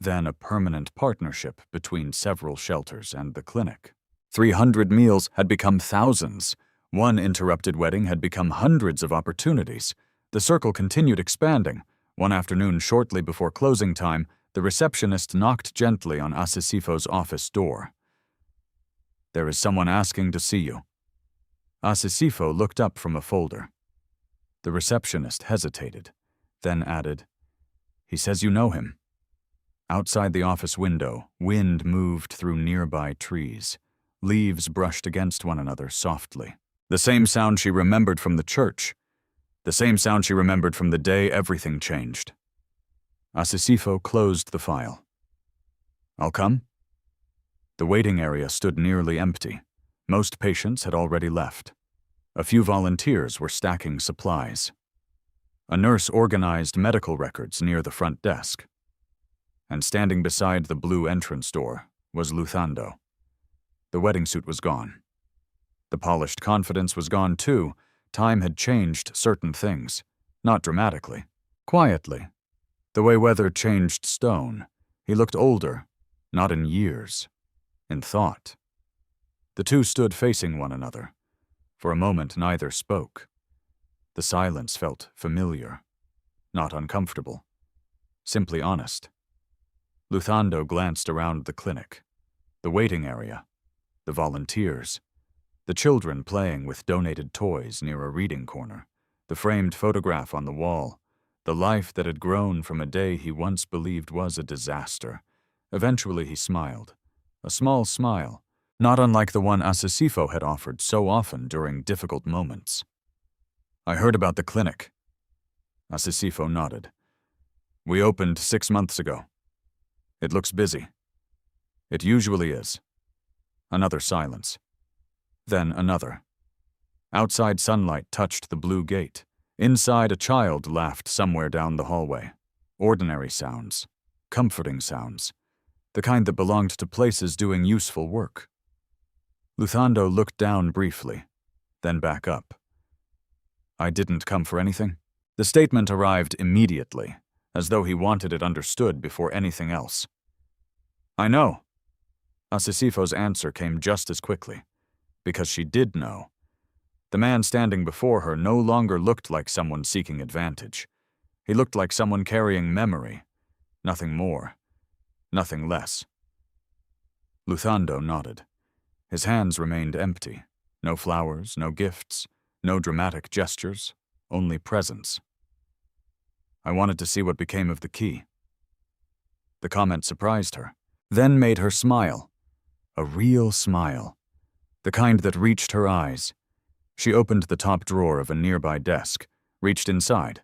then a permanent partnership between several shelters and the clinic. 300 meals had become thousands. One interrupted wedding had become hundreds of opportunities. The circle continued expanding. One afternoon, shortly before closing time, the receptionist knocked gently on Asisifo's office door. "There is someone asking to see you." Asisifo looked up from a folder. The receptionist hesitated, then added, "He says you know him." Outside the office window, wind moved through nearby trees. Leaves brushed against one another softly. The same sound she remembered from the church. The same sound she remembered from the day everything changed. Asisifo closed the file. "I'll come?" The waiting area stood nearly empty. Most patients had already left. A few volunteers were stacking supplies. A nurse organized medical records near the front desk. And standing beside the blue entrance door was Luthando. The wedding suit was gone. The polished confidence was gone too. Time had changed certain things, not dramatically, quietly. The way weather changed stone, he looked older, not in years, in thought. The two stood facing one another. For a moment, neither spoke. The silence felt familiar, not uncomfortable, simply honest. Luthando glanced around the clinic, the waiting area, the volunteers, the children playing with donated toys near a reading corner, the framed photograph on the wall, the life that had grown from a day he once believed was a disaster. Eventually he smiled, a small smile, not unlike the one Asisifo had offered so often during difficult moments. "I heard about the clinic." Asisifo nodded. "We opened 6 months ago. It looks busy." "It usually is." Another silence. Then another. Outside sunlight touched the blue gate. Inside, a child laughed somewhere down the hallway. Ordinary sounds. Comforting sounds. The kind that belonged to places doing useful work. Luthando looked down briefly, then back up. "I didn't come for anything?" The statement arrived immediately, as though he wanted it understood before anything else. "I know." Asisifo's answer came just as quickly, because she did know. The man standing before her no longer looked like someone seeking advantage. He looked like someone carrying memory. Nothing more. Nothing less. Luthando nodded. His hands remained empty. No flowers, no gifts, no dramatic gestures, only presence. "I wanted to see what became of the key." The comment surprised her, then made her smile. A real smile. The kind that reached her eyes. She opened the top drawer of a nearby desk, reached inside,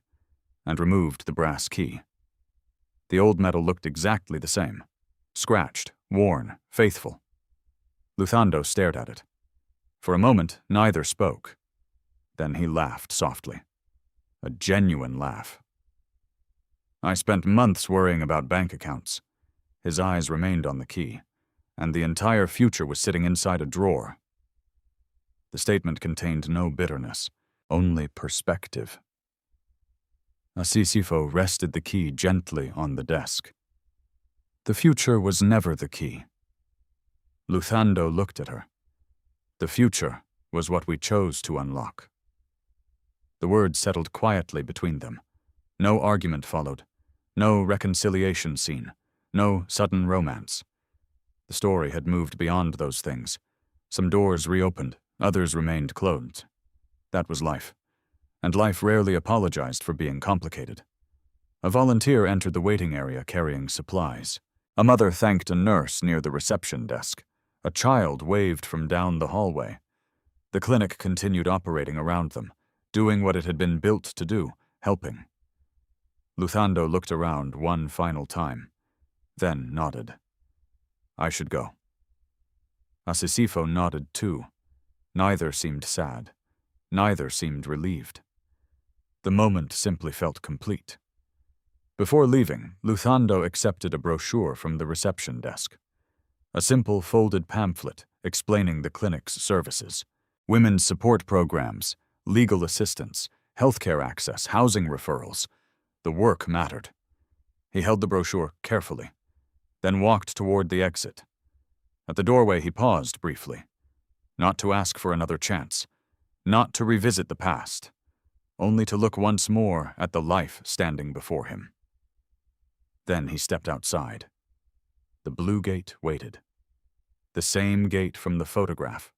and removed the brass key. The old metal looked exactly the same. Scratched, worn, faithful. Luthando stared at it. For a moment, neither spoke. Then he laughed softly. A genuine laugh. "I spent months worrying about bank accounts." His eyes remained on the key, and the entire future was sitting inside a drawer. The statement contained no bitterness, only perspective. Asisifo rested the key gently on the desk. The future was never the key. Luthando looked at her. The future was what we chose to unlock. The words settled quietly between them. No argument followed. No reconciliation scene. No sudden romance. The story had moved beyond those things. Some doors reopened, others remained closed. That was life. And life rarely apologized for being complicated. A volunteer entered the waiting area carrying supplies. A mother thanked a nurse near the reception desk. A child waved from down the hallway. The clinic continued operating around them, doing what it had been built to do, helping. Luthando looked around one final time, then nodded. "I should go." Asisifo nodded too. Neither seemed sad. Neither seemed relieved. The moment simply felt complete. Before leaving, Luthando accepted a brochure from the reception desk. A simple folded pamphlet explaining the clinic's services. Women's support programs, legal assistance, healthcare access, housing referrals. The work mattered. He held the brochure carefully, then walked toward the exit. At the doorway he paused briefly. Not to ask for another chance. Not to revisit the past. Only to look once more at the life standing before him. Then he stepped outside. The blue gate waited. The same gate from the photograph.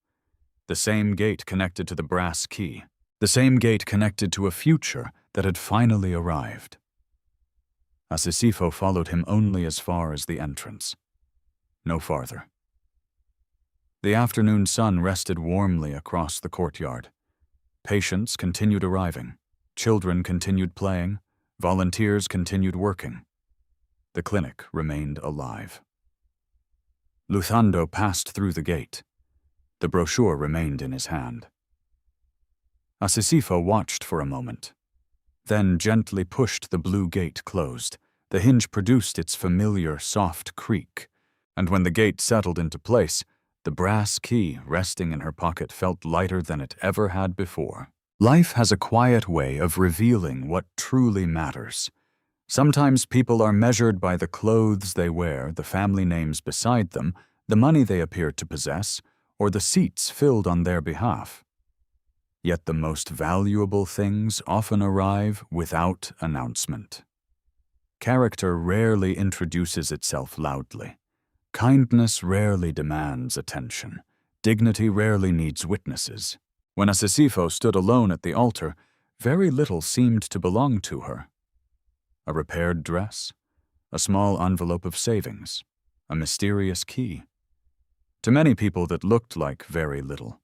The same gate connected to the brass key. The same gate connected to a future that had finally arrived. Asisifo followed him only as far as the entrance. No farther. The afternoon sun rested warmly across the courtyard. Patients continued arriving. Children continued playing. Volunteers continued working. The clinic remained alive. Luthando passed through the gate. The brochure remained in his hand. Asisifo watched for a moment, then gently pushed the blue gate closed. The hinge produced its familiar soft creak, and when the gate settled into place, the brass key resting in her pocket felt lighter than it ever had before. Life has a quiet way of revealing what truly matters. Sometimes people are measured by the clothes they wear, the family names beside them, the money they appear to possess, or the seats filled on their behalf. Yet the most valuable things often arrive without announcement. Character rarely introduces itself loudly. Kindness rarely demands attention. Dignity rarely needs witnesses. When Asisifo stood alone at the altar, very little seemed to belong to her. A repaired dress, a small envelope of savings, a mysterious key. To many people that looked like very little.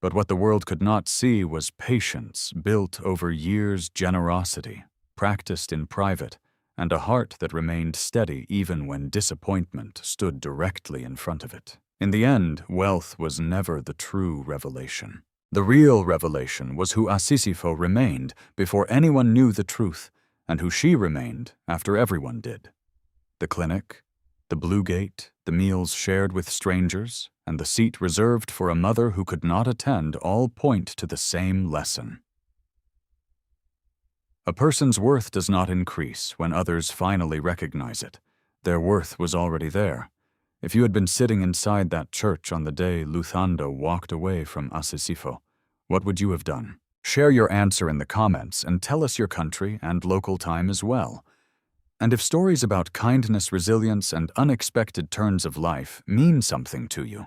But what the world could not see was patience built over years' generosity, practiced in private, and a heart that remained steady even when disappointment stood directly in front of it. In the end, wealth was never the true revelation. The real revelation was who Asisifo remained before anyone knew the truth, and who she remained after everyone did. The clinic, the blue gate, the meals shared with strangers, and the seat reserved for a mother who could not attend all point to the same lesson. A person's worth does not increase when others finally recognize it. Their worth was already there. If you had been sitting inside that church on the day Luthando walked away from Asisifo, what would you have done? Share your answer in the comments and tell us your country and local time as well. And if stories about kindness, resilience, and unexpected turns of life mean something to you,